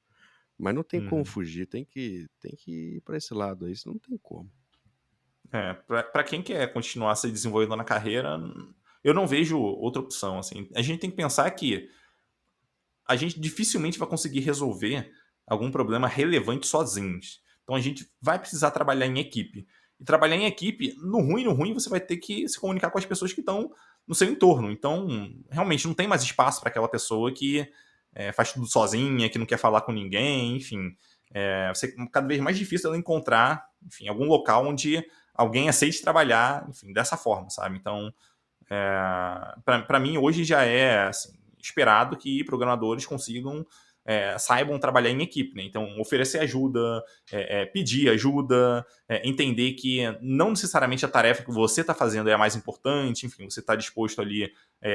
Mas não tem como Uhum. fugir, tem que ir para esse lado aí, senão não tem como. Para quem quer continuar se desenvolvendo na carreira, eu não vejo outra opção. Assim. A gente tem que pensar que a gente dificilmente vai conseguir resolver algum problema relevante sozinhos. Então a gente vai precisar trabalhar em equipe. E trabalhar em equipe, no ruim, você vai ter que se comunicar com as pessoas que estão no seu entorno. Então, realmente, não tem mais espaço para aquela pessoa que faz tudo sozinha, que não quer falar com ninguém, enfim. Vai ser cada vez mais difícil ela encontrar, enfim, algum local onde alguém aceite trabalhar, enfim, dessa forma, sabe? Então, para mim, hoje já é assim, esperado que programadores consigam, saibam trabalhar em equipe. Né? Então, oferecer ajuda, pedir ajuda, entender que não necessariamente a tarefa que você está fazendo é a mais importante, enfim, você está disposto ali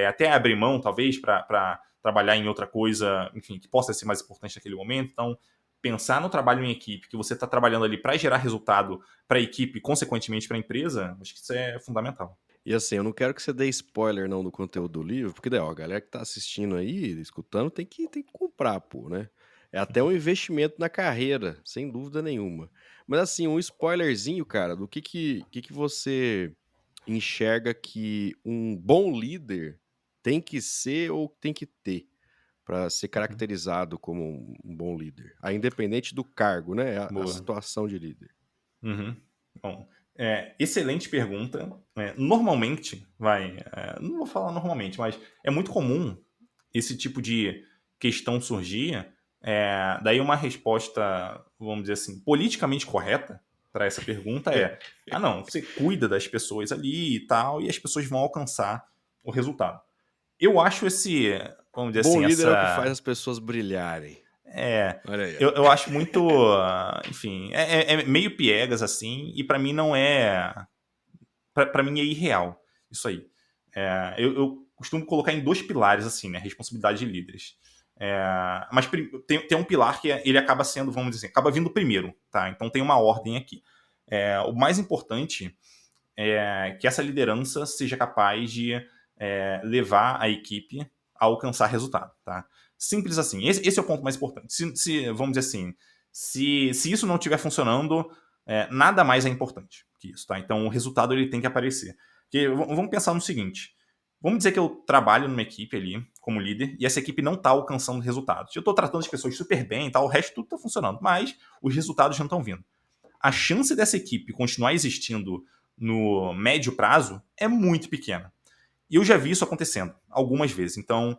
até a abrir mão, talvez, para trabalhar em outra coisa, enfim, que possa ser mais importante naquele momento. Então, pensar no trabalho em equipe, que você está trabalhando ali para gerar resultado para a equipe, consequentemente para a empresa, acho que isso é fundamental. E assim, eu não quero que você dê spoiler não do conteúdo do livro, porque daí, ó, a galera que tá assistindo aí, escutando, tem que comprar, pô, né? É até um investimento na carreira, sem dúvida nenhuma. Mas assim, um spoilerzinho, cara, do que você enxerga que um bom líder tem que ser ou tem que ter para ser Uhum. caracterizado como um bom líder? Aí, independente do cargo, né? A Boa. situação de líder. Uhum. Bom, excelente pergunta. Normalmente, não vou falar normalmente, mas é muito comum esse tipo de questão surgir Daí uma resposta, vamos dizer assim, politicamente correta para essa pergunta é: não, você cuida das pessoas ali e tal, e as pessoas vão alcançar o resultado. Eu acho vamos dizer Bom assim, líder é o que faz as pessoas brilharem. é, Olha aí. eu acho muito, enfim, é meio piegas assim, e para mim não é, para mim é irreal isso aí. Eu costumo colocar em dois pilares assim, né, responsabilidade de líderes. Mas tem um pilar que ele acaba sendo, vamos dizer, acaba vindo primeiro, tá? Então tem uma ordem aqui. O mais importante é que essa liderança seja capaz de levar a equipe a alcançar resultado, tá? Simples assim. Esse é o ponto mais importante. Vamos dizer assim, se isso não estiver funcionando, nada mais é importante que isso, tá? Então o resultado ele tem que aparecer. Porque vamos pensar no seguinte. Vamos dizer que eu trabalho numa equipe ali, como líder, e essa equipe não está alcançando resultados. Eu estou tratando as pessoas super bem e tal, o resto tudo está funcionando, mas os resultados não estão vindo. A chance dessa equipe continuar existindo no médio prazo é muito pequena. E eu já vi isso acontecendo algumas vezes. Então,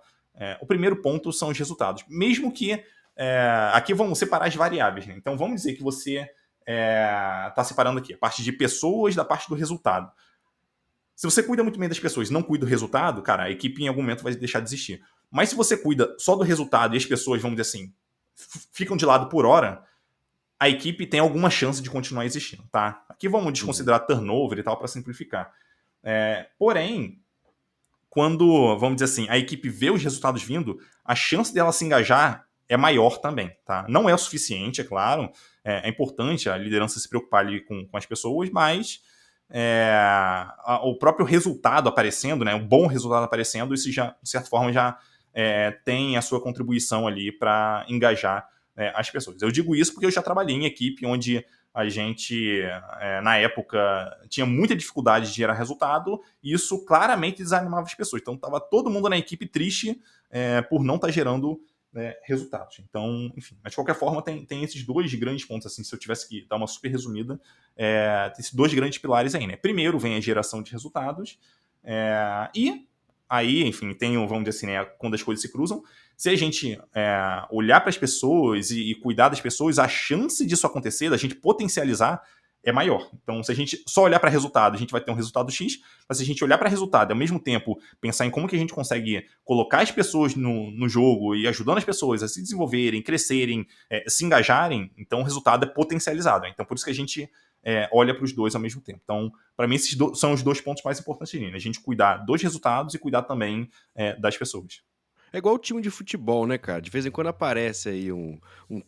o primeiro ponto são os resultados. Mesmo que. Aqui vamos separar as variáveis. Né? Então, vamos dizer que você está separando aqui a parte de pessoas da parte do resultado. Se você cuida muito bem das pessoas e não cuida do resultado, cara, a equipe em algum momento vai deixar de existir. Mas se você cuida só do resultado e as pessoas, vamos dizer assim, ficam de lado por hora, a equipe tem alguma chance de continuar existindo, tá? Aqui vamos desconsiderar turnover e tal para simplificar. Porém, quando, vamos dizer assim, a equipe vê os resultados vindo, a chance dela se engajar é maior também, tá? Não é o suficiente, é claro. É importante a liderança se preocupar ali com as pessoas, mas o próprio resultado aparecendo, né, um bom resultado aparecendo, isso já, de certa forma, já tem a sua contribuição ali para engajar as pessoas. Eu digo isso porque eu já trabalhei em equipe onde a gente, na época, tinha muita dificuldade de gerar resultado e isso claramente desanimava as pessoas. Então, estava todo mundo na equipe triste por não estar gerando resultados. Então, enfim, mas de qualquer forma, tem esses dois grandes pontos, assim, se eu tivesse que dar uma super resumida, tem esses dois grandes pilares aí, né? Primeiro vem a geração de resultados, e aí, enfim, vamos dizer assim, né, quando as coisas se cruzam, se a gente olhar para as pessoas e cuidar das pessoas, a chance disso acontecer, da gente potencializar, é maior. Então, se a gente só olhar para resultado, a gente vai ter um resultado X, mas se a gente olhar para resultado e ao mesmo tempo pensar em como que a gente consegue colocar as pessoas no jogo e ajudando as pessoas a se desenvolverem, crescerem, se engajarem, então o resultado é potencializado. Então, por isso que a gente olha para os dois ao mesmo tempo. Então, para mim, esses são os dois pontos mais importantes, né? A gente cuidar dos resultados e cuidar também das pessoas. É igual o time de futebol, né, cara? De vez em quando aparece aí um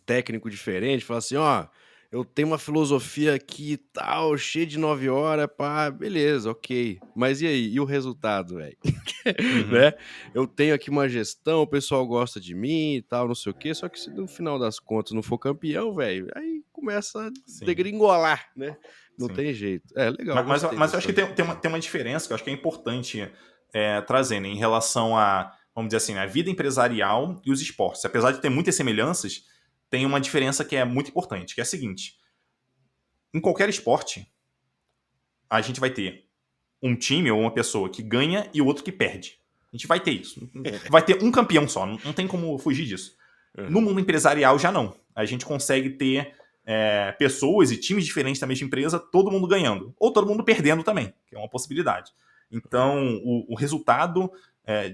técnico diferente, fala assim, ó, eu tenho uma filosofia aqui e tal, cheia de 9 horas, pá, beleza, ok. Mas e aí? E o resultado, velho? Uhum. Né? Eu tenho aqui uma gestão, o pessoal gosta de mim e tal, não sei o quê, só que se no final das contas não for campeão, velho, aí começa a Sim, degringolar, né? Não sim. tem jeito. É, legal, gostei Mas eu acho que dessa. tem uma diferença que eu acho que é importante trazer, né, em relação a, vamos dizer assim, né, a vida empresarial e os esportes. Apesar de ter muitas semelhanças, tem uma diferença que é muito importante, que é a seguinte: em qualquer esporte, a gente vai ter um time ou uma pessoa que ganha e o outro que perde. A gente vai ter isso. Vai ter um campeão só, não tem como fugir disso. No Uhum. mundo empresarial já não. A gente consegue ter pessoas e times diferentes da mesma empresa, todo mundo ganhando. Ou todo mundo perdendo também, que é uma possibilidade. Então, o resultado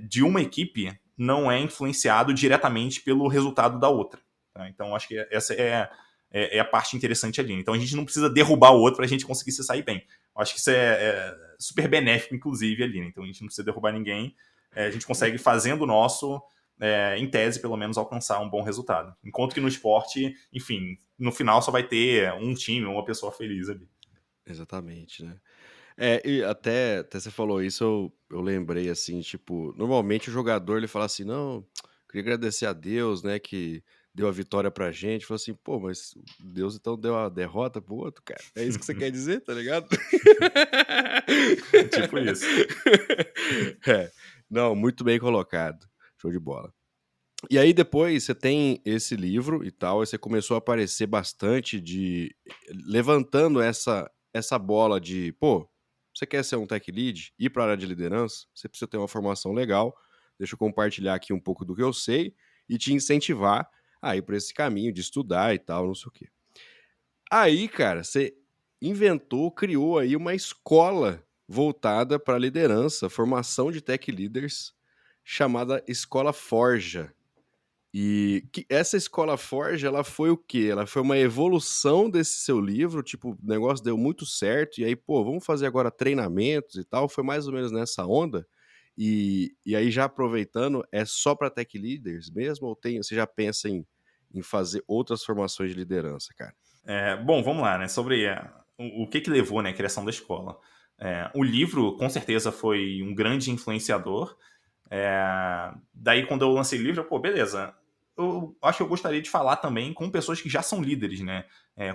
de uma equipe não é influenciado diretamente pelo resultado da outra. Tá? Então, acho que essa é a parte interessante ali. Então, a gente não precisa derrubar o outro para a gente conseguir se sair bem. Eu acho que isso é super benéfico, inclusive, ali. Né? Então, a gente não precisa derrubar ninguém. A gente consegue, fazendo o nosso, em tese, pelo menos, alcançar um bom resultado. Enquanto que no esporte, enfim, no final só vai ter um time, uma pessoa feliz ali. Exatamente, né? E até você falou isso, eu lembrei assim, tipo, normalmente o jogador ele fala assim, não, queria agradecer a Deus, né, que deu a vitória pra gente. Falou assim, pô, mas Deus então deu a derrota pro outro, cara. É isso que você quer dizer, tá ligado? Tipo isso. É, não, muito bem colocado. Show de bola. E aí depois você tem esse livro e tal, e você começou a aparecer bastante de levantando essa bola de, pô, você quer ser um tech lead, ir para a área de liderança, você precisa ter uma formação legal. Deixa eu compartilhar aqui um pouco do que eu sei e te incentivar a ir por esse caminho de estudar e tal, não sei o quê. Aí, cara, você criou aí uma escola voltada para liderança, formação de tech leaders, chamada Escola Forja. E essa Escola Forja, ela foi o quê? Ela foi uma evolução desse seu livro, tipo, o negócio deu muito certo, e aí, pô, vamos fazer agora treinamentos e tal, foi mais ou menos nessa onda. E aí, já aproveitando, é só para tech leaders mesmo, ou você já pensa em fazer outras formações de liderança, cara? Bom, vamos lá, né? Sobre o que levou, né, a criação da escola. O livro, com certeza, foi um grande influenciador. Daí, quando eu lancei o livro, pô, beleza. Eu acho que eu gostaria de falar também com pessoas que já são líderes, né?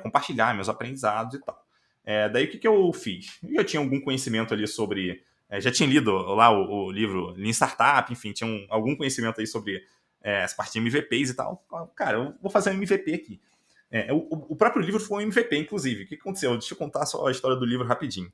Compartilhar meus aprendizados e tal. Daí, o que eu fiz? Eu já tinha algum conhecimento ali sobre... já tinha lido lá o livro Lean Startup, enfim, tinha algum conhecimento aí sobre essa parte de MVPs e tal. Cara, eu vou fazer um MVP aqui. O próprio livro foi um MVP, inclusive. O que aconteceu? Deixa eu contar só a história do livro rapidinho.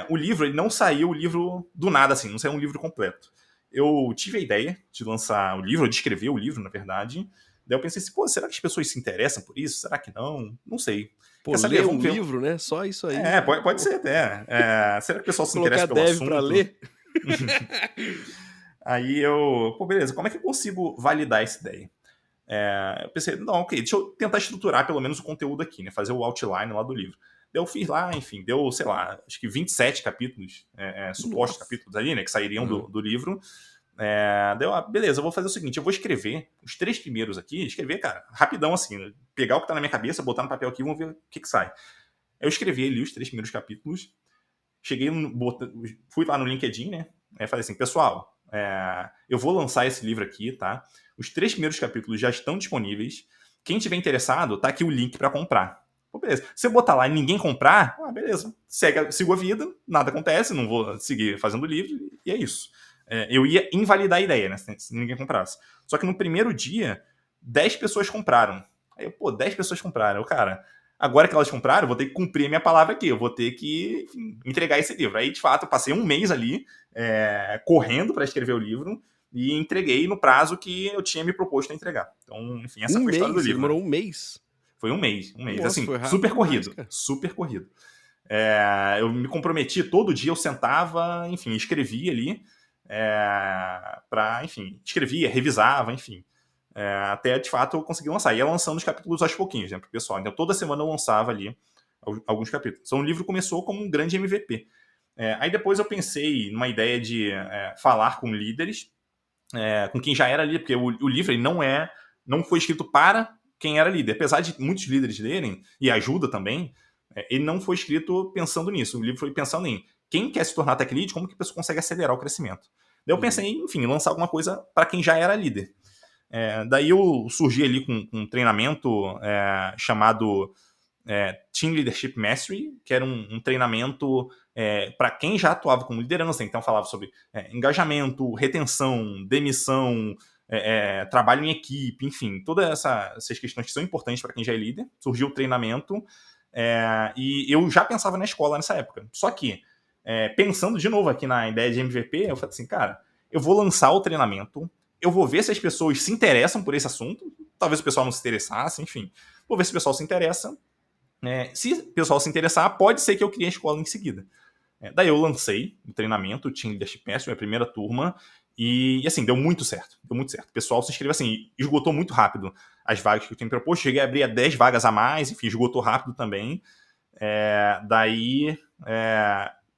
O livro, ele não saiu o livro do nada, assim, não saiu um livro completo. Eu tive a ideia de lançar o livro, de escrever o livro, na verdade. Daí eu pensei assim, pô, será que as pessoas se interessam por isso? Será que não? Não sei. Pô, Quer saber? ler um Vamos ver. livro, né? Só isso aí. Pode ser até. Será que o pessoal se Colocar interessa pelo dev pra assunto? ler. Aí pô, beleza, como é que eu consigo validar essa ideia? Eu pensei, não, ok, deixa eu tentar estruturar pelo menos o conteúdo aqui, né? Fazer o outline lá do livro. Daí eu fiz lá, enfim, deu, sei lá, acho que 27 capítulos, supostos capítulos ali, né? Que sairiam do livro. Beleza, eu vou fazer o seguinte, eu vou escrever os 3 primeiros aqui, escrever, cara, rapidão assim, pegar o que tá na minha cabeça, botar no papel aqui e vamos ver o que sai. Eu escrevi ali os 3 primeiros capítulos, fui lá no LinkedIn, né? Falei assim, pessoal, eu vou lançar esse livro aqui, tá? Os 3 primeiros capítulos já estão disponíveis. Quem tiver interessado, tá aqui o link para comprar. Pô, beleza. Se eu botar lá e ninguém comprar, beleza. Sigo a vida, nada acontece, não vou seguir fazendo livro, e é isso. Eu ia invalidar a ideia, né? Se ninguém comprasse. Só que no primeiro dia, 10 pessoas compraram. Aí, 10 pessoas compraram. Cara, agora que elas compraram, eu vou ter que cumprir a minha palavra aqui. Eu vou ter que, enfim, entregar esse livro. Aí, de fato, eu passei um mês ali, correndo para escrever o livro, e entreguei no prazo que eu tinha me proposto a entregar. Então, enfim, essa foi a história do livro. Demorou um mês? Foi um mês. Nossa, assim, foi rápido super demais, corrido. cara. Super corrido. Eu me comprometi, todo dia eu sentava, enfim, escrevia ali, enfim, escrevia, revisava, enfim. Até, de fato, eu consegui lançar. Ia lançando os capítulos aos pouquinhos, né, pro pessoal. Então, toda semana eu lançava ali alguns capítulos. Então, o livro começou como um grande MVP. Aí, depois, eu pensei numa ideia de falar com líderes, com quem já era líder, porque o livro ele não foi escrito para quem era líder. Apesar de muitos líderes lerem, e ajuda também, ele não foi escrito pensando nisso. O livro foi pensando em quem quer se tornar tech lead, como que a pessoa consegue acelerar o crescimento. Daí eu pensei em, enfim, lançar alguma coisa para quem já era líder. Daí eu surgi ali com um treinamento chamado Team Leadership Mastery, que era um treinamento para quem já atuava como liderança. Então falava sobre engajamento, retenção, demissão, trabalho em equipe, enfim, todas essas questões que são importantes para quem já é líder. Surgiu o treinamento e eu já pensava na escola nessa época. Só que, pensando de novo aqui na ideia de MVP, eu falei assim, cara, eu vou lançar o treinamento, eu vou ver se as pessoas se interessam por esse assunto, talvez o pessoal não se interessasse, enfim, vou ver se o pessoal se interessa. Se o pessoal se interessar, pode ser que eu crie a escola em seguida. Daí eu lancei o treinamento, o Team Leadership Mastery, minha primeira turma, e assim, deu muito certo. O pessoal se inscreveu assim, esgotou muito rápido as vagas que eu tinha proposto, cheguei a abrir 10 vagas a mais, enfim, esgotou rápido também. Daí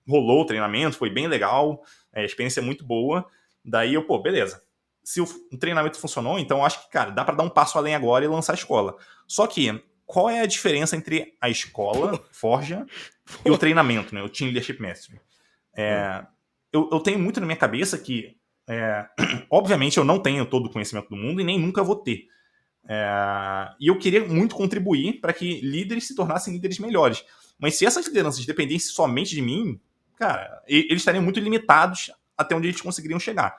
rolou o treinamento, foi bem legal, a experiência é muito boa. Daí eu, beleza. Se o treinamento funcionou, então acho que, cara, dá para dar um passo além agora e lançar a escola. Só que, qual é a diferença entre a escola, Forja, e o treinamento, né? O Team Leadership Mastery? Eu tenho muito na minha cabeça que, obviamente, eu não tenho todo o conhecimento do mundo e nem nunca vou ter. E eu queria muito contribuir para que líderes se tornassem líderes melhores. Mas se essas lideranças dependessem somente de mim, cara, eles estariam muito limitados até onde eles conseguiriam chegar.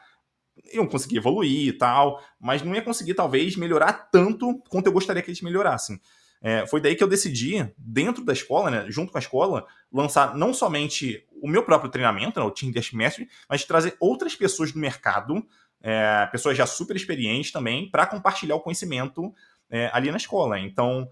Eu consegui evoluir e tal, mas não ia conseguir, talvez, melhorar tanto quanto eu gostaria que eles melhorassem. Foi daí que eu decidi, dentro da escola, né, junto com a escola, lançar não somente o meu próprio treinamento, né, o Team Leadership Mastery, mas trazer outras pessoas do mercado, pessoas já super experientes também, para compartilhar o conhecimento ali na escola. Então,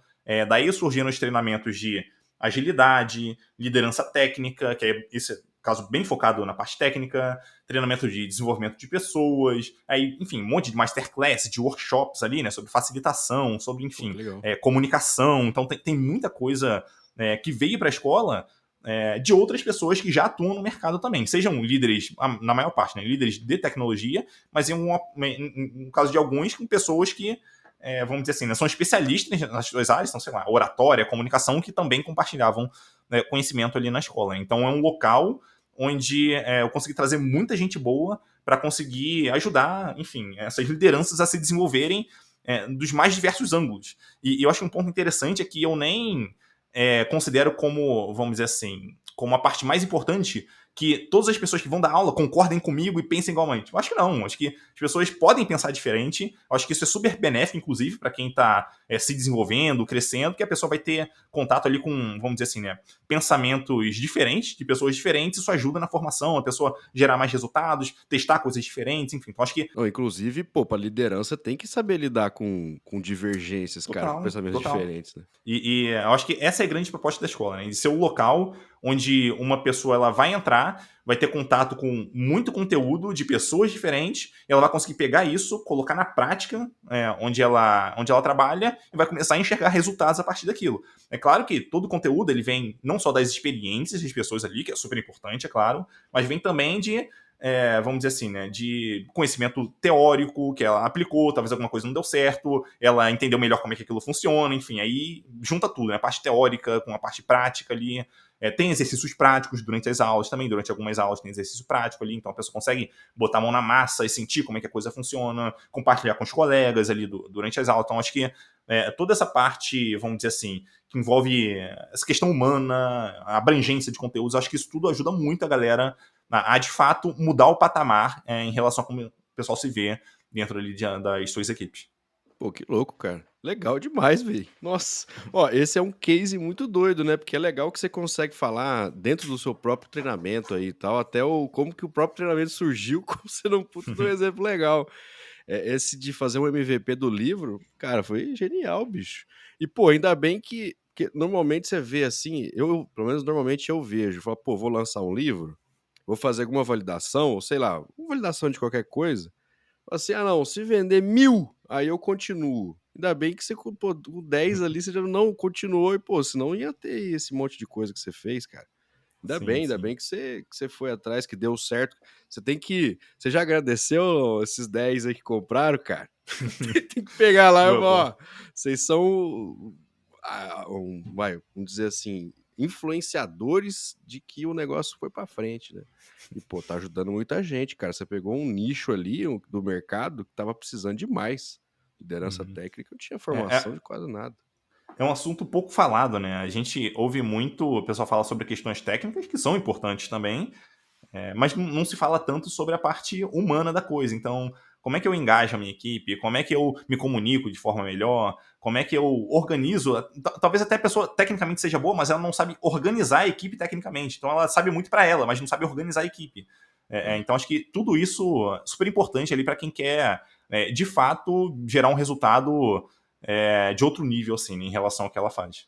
daí surgiram os treinamentos de agilidade, liderança técnica, que é esse caso bem focado na parte técnica, treinamento de desenvolvimento de pessoas, aí, enfim, um monte de masterclass, de workshops ali, né, sobre facilitação, sobre, Pô, que enfim, legal. comunicação. Então, tem muita coisa que veio para a escola de outras pessoas que já atuam no mercado também. Sejam líderes, na maior parte, né, líderes de tecnologia, mas em caso de alguns, com pessoas que, vamos dizer assim, né, são especialistas nas suas áreas, são, sei lá, oratória, comunicação, que também compartilhavam conhecimento ali na escola. Então, é um local onde eu consegui trazer muita gente boa para conseguir ajudar, enfim, essas lideranças a se desenvolverem dos mais diversos ângulos. E eu acho que um ponto interessante é que eu nem considero como, vamos dizer assim, como a parte mais importante que todas as pessoas que vão dar aula concordem comigo e pensem igualmente. Eu acho que não. Acho que as pessoas podem pensar diferente. Eu acho que isso é super benéfico, inclusive, para quem está se desenvolvendo, crescendo, porque a pessoa vai ter contato ali com, vamos dizer assim, né, pensamentos diferentes, de pessoas diferentes. Isso ajuda na formação, a pessoa gerar mais resultados, testar coisas diferentes, enfim. Então, acho que Não, inclusive, pô, pra liderança tem que saber lidar com divergências, cara, com total, pensamentos total. diferentes, né? E eu acho que essa é a grande proposta da escola, né? De ser o local onde uma pessoa ela vai entrar, vai ter contato com muito conteúdo de pessoas diferentes, e ela vai conseguir pegar isso, colocar na prática, onde ela trabalha, e vai começar a enxergar resultados a partir daquilo. É claro que todo o conteúdo ele vem não só das experiências das pessoas ali, que é super importante, é claro, mas vem também de vamos dizer assim, né, de conhecimento teórico que ela aplicou, talvez alguma coisa não deu certo, ela entendeu melhor como é que aquilo funciona, enfim, aí junta tudo, né, a parte teórica com a parte prática ali. Tem exercícios práticos durante as aulas também, durante algumas aulas tem exercício prático ali, então a pessoa consegue botar a mão na massa e sentir como é que a coisa funciona, compartilhar com os colegas ali durante as aulas. Então acho que toda essa parte, vamos dizer assim, que envolve essa questão humana, a abrangência de conteúdos, acho que isso tudo ajuda muito a galera a de fato mudar o patamar em relação a como o pessoal se vê dentro ali das suas equipes. Pô, que louco, cara. Legal demais, velho. Nossa. Ó, esse é um case muito doido, né? Porque é legal que você consegue falar dentro do seu próprio treinamento aí e tal, até o como que o próprio treinamento surgiu, como você não puta de um exemplo legal. Esse de fazer um MVP do livro, cara, foi genial, bicho. E, pô, ainda bem que normalmente você vê assim, pelo menos normalmente eu vejo, falo, pô, vou lançar um livro, vou fazer alguma validação, ou sei lá, uma validação de qualquer coisa. Assim, ah, não, se vender 1000, aí eu continuo. Ainda bem que você, pô, o 10 ali você já não continuou e, pô, senão ia ter esse monte de coisa que você fez, cara. Sim, Ainda sim. bem que você foi atrás, que deu certo. Você já agradeceu esses 10 aí que compraram, cara? Tem que pegar lá e Boa, falar, boa. ó, vocês são, vamos dizer assim, influenciadores de que o negócio foi pra frente, né? E, pô, tá ajudando muita gente, cara. Você pegou um nicho ali do mercado que tava precisando demais. Liderança Uhum. técnica, não tinha É, formação é, de quase nada. é um assunto pouco falado, né? A gente ouve muito o pessoal falar sobre questões técnicas, que são importantes também, mas não se fala tanto sobre a parte humana da coisa. Então, como é que eu engajo a minha equipe? Como é que eu me comunico de forma melhor? Como é que eu organizo? Talvez até a pessoa tecnicamente seja boa, mas ela não sabe organizar a equipe tecnicamente. Então, ela sabe muito para ela, mas não sabe organizar a equipe. É. Então, acho que tudo isso é super importante ali para quem quer, de fato, gerar um resultado de outro nível, assim, em relação ao que ela faz.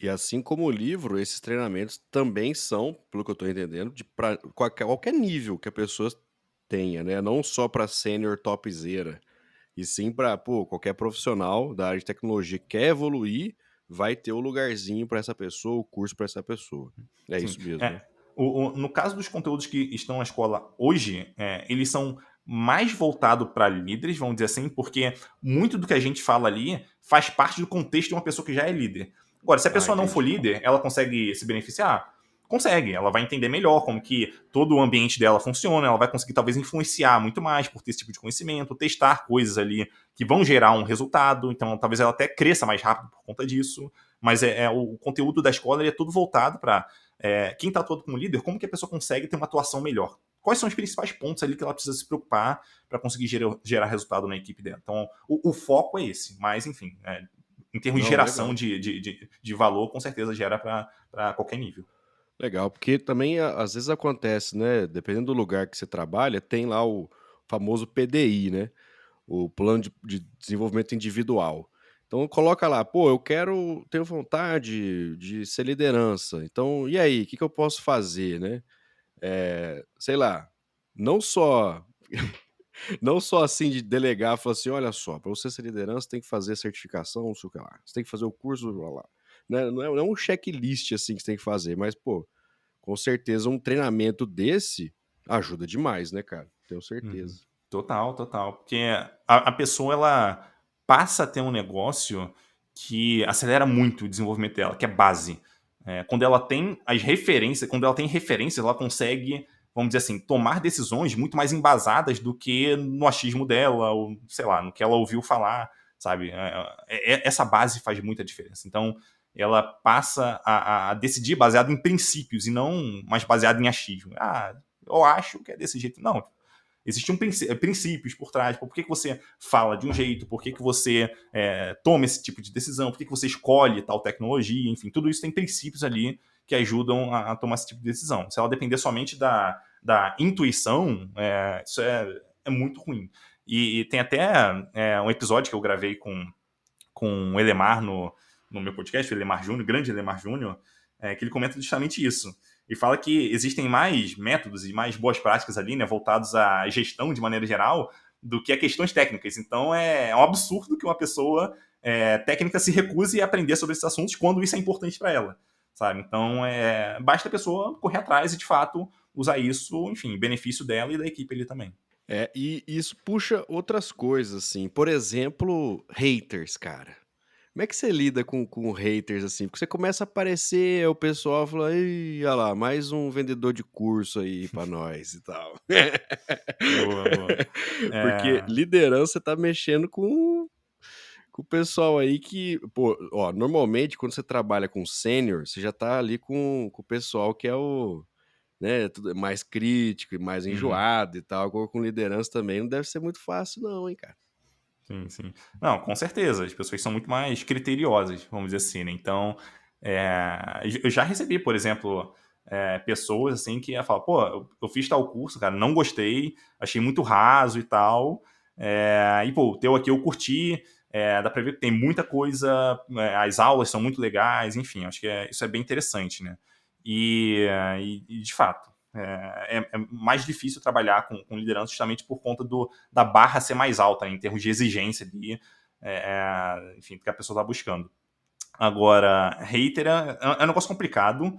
E assim como o livro, esses treinamentos também são, pelo que eu estou entendendo, de pra qualquer nível que a pessoa tenha, né? Não só para sênior topzera, e sim para, pô, qualquer profissional da área de tecnologia que quer evoluir, vai ter o lugarzinho para essa pessoa, o curso para essa pessoa. É Sim. isso mesmo, né? No caso dos conteúdos que estão na escola hoje, eles são mais voltados para líderes, vamos dizer assim, porque muito do que a gente fala ali faz parte do contexto de uma pessoa que já é líder. Agora, se a Ah, pessoa não for entendi. líder, ela consegue se beneficiar? Consegue, ela vai entender melhor como que todo o ambiente dela funciona, ela vai conseguir talvez influenciar muito mais por ter esse tipo de conhecimento, testar coisas ali que vão gerar um resultado, então talvez ela até cresça mais rápido por conta disso, mas o conteúdo da escola ele é tudo voltado para quem está atuando como líder, como que a pessoa consegue ter uma atuação melhor? Quais são os principais pontos ali que ela precisa se preocupar para conseguir gerar resultado na equipe dela? Então, o foco é esse, mas, enfim, em termos de Não, geração legal. de valor, com certeza gera para qualquer nível. Legal, porque também às vezes acontece, né? Dependendo do lugar que você trabalha, tem lá o famoso PDI, né? O plano de desenvolvimento individual. Então coloca lá, pô, tenho vontade de ser liderança. Então, e aí, o que que eu posso fazer, né? Sei lá, não só não só assim de delegar, falar assim, olha só, para você ser liderança tem que fazer certificação, não sei o que lá. Você tem que fazer o curso, blá, blá. Não é um checklist assim que você tem que fazer, mas, pô, com certeza um treinamento desse ajuda demais, né, cara? Tenho Uhum. certeza. Total, total. Porque a pessoa, ela passa a ter um negócio que acelera muito o desenvolvimento dela, que é base. Quando ela tem as referências, quando ela tem referências, ela consegue, vamos dizer assim, tomar decisões muito mais embasadas do que no achismo dela, ou sei lá, no que ela ouviu falar, sabe? Essa base faz muita diferença. Então, ela passa a decidir baseado em princípios e não mais baseado em achismo. Ah, eu acho que é desse jeito. Não, existem princípios por trás. Por que você fala de um jeito? Por que você toma esse tipo de decisão? Por que você escolhe tal tecnologia? Enfim, tudo isso tem princípios ali que ajudam a tomar esse tipo de decisão. Se ela depender somente da intuição, isso é muito ruim. E tem até um episódio que eu gravei com o Elemar no meu podcast, o Elemar Júnior, grande Elemar Júnior, que ele comenta justamente isso. E fala que existem mais métodos e mais boas práticas ali, né, voltados à gestão de maneira geral, do que a questões técnicas. Então é um absurdo que uma pessoa técnica se recuse a aprender sobre esses assuntos quando isso é importante para ela, sabe? Então basta a pessoa correr atrás e de fato usar isso, enfim, em benefício dela e da equipe ali também. E isso puxa outras coisas, assim. Por exemplo, haters, cara. Como é que você lida com haters, assim? Porque você começa a aparecer, o pessoal fala, ih, olha lá, mais um vendedor de curso aí pra nós e tal. Boa, boa. Porque É, liderança tá mexendo com o pessoal aí que, pô, ó, normalmente quando você trabalha com sênior, você já tá ali com o pessoal que é o, né, mais crítico e mais uhum. enjoado e tal. Agora com liderança também não deve ser muito fácil, não, hein, cara. Sim, sim. Não, com certeza. As pessoas são muito mais criteriosas, vamos dizer assim, né? Então, eu já recebi, por exemplo, pessoas assim que falam, pô, eu fiz tal curso, cara, não gostei, achei muito raso e tal. E, pô, o teu aqui eu curti, dá pra ver que tem muita coisa, as aulas são muito legais, enfim, acho que isso é bem interessante, né? E de fato, é mais difícil trabalhar com liderança justamente por conta da barra ser mais alta, né, em termos de exigência ali, enfim, do que a pessoa está buscando. Agora, hater é um negócio complicado.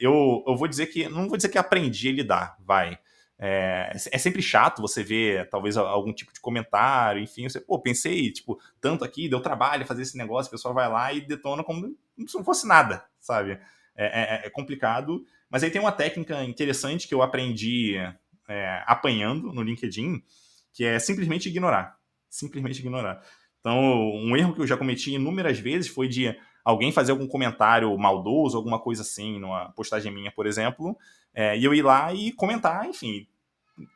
Eu vou dizer que, não vou dizer que aprendi a lidar, vai. É sempre chato você ver, talvez, algum tipo de comentário, enfim, você, pô, pensei, tipo, tanto aqui, deu trabalho fazer esse negócio, o pessoal vai lá e detona como se não fosse nada, sabe? É complicado, mas aí tem uma técnica interessante que eu aprendi apanhando no LinkedIn, que é simplesmente ignorar. Simplesmente ignorar. Então, um erro que eu já cometi inúmeras vezes foi de alguém fazer algum comentário maldoso, alguma coisa assim, numa postagem minha, por exemplo, e eu ir lá e comentar, enfim,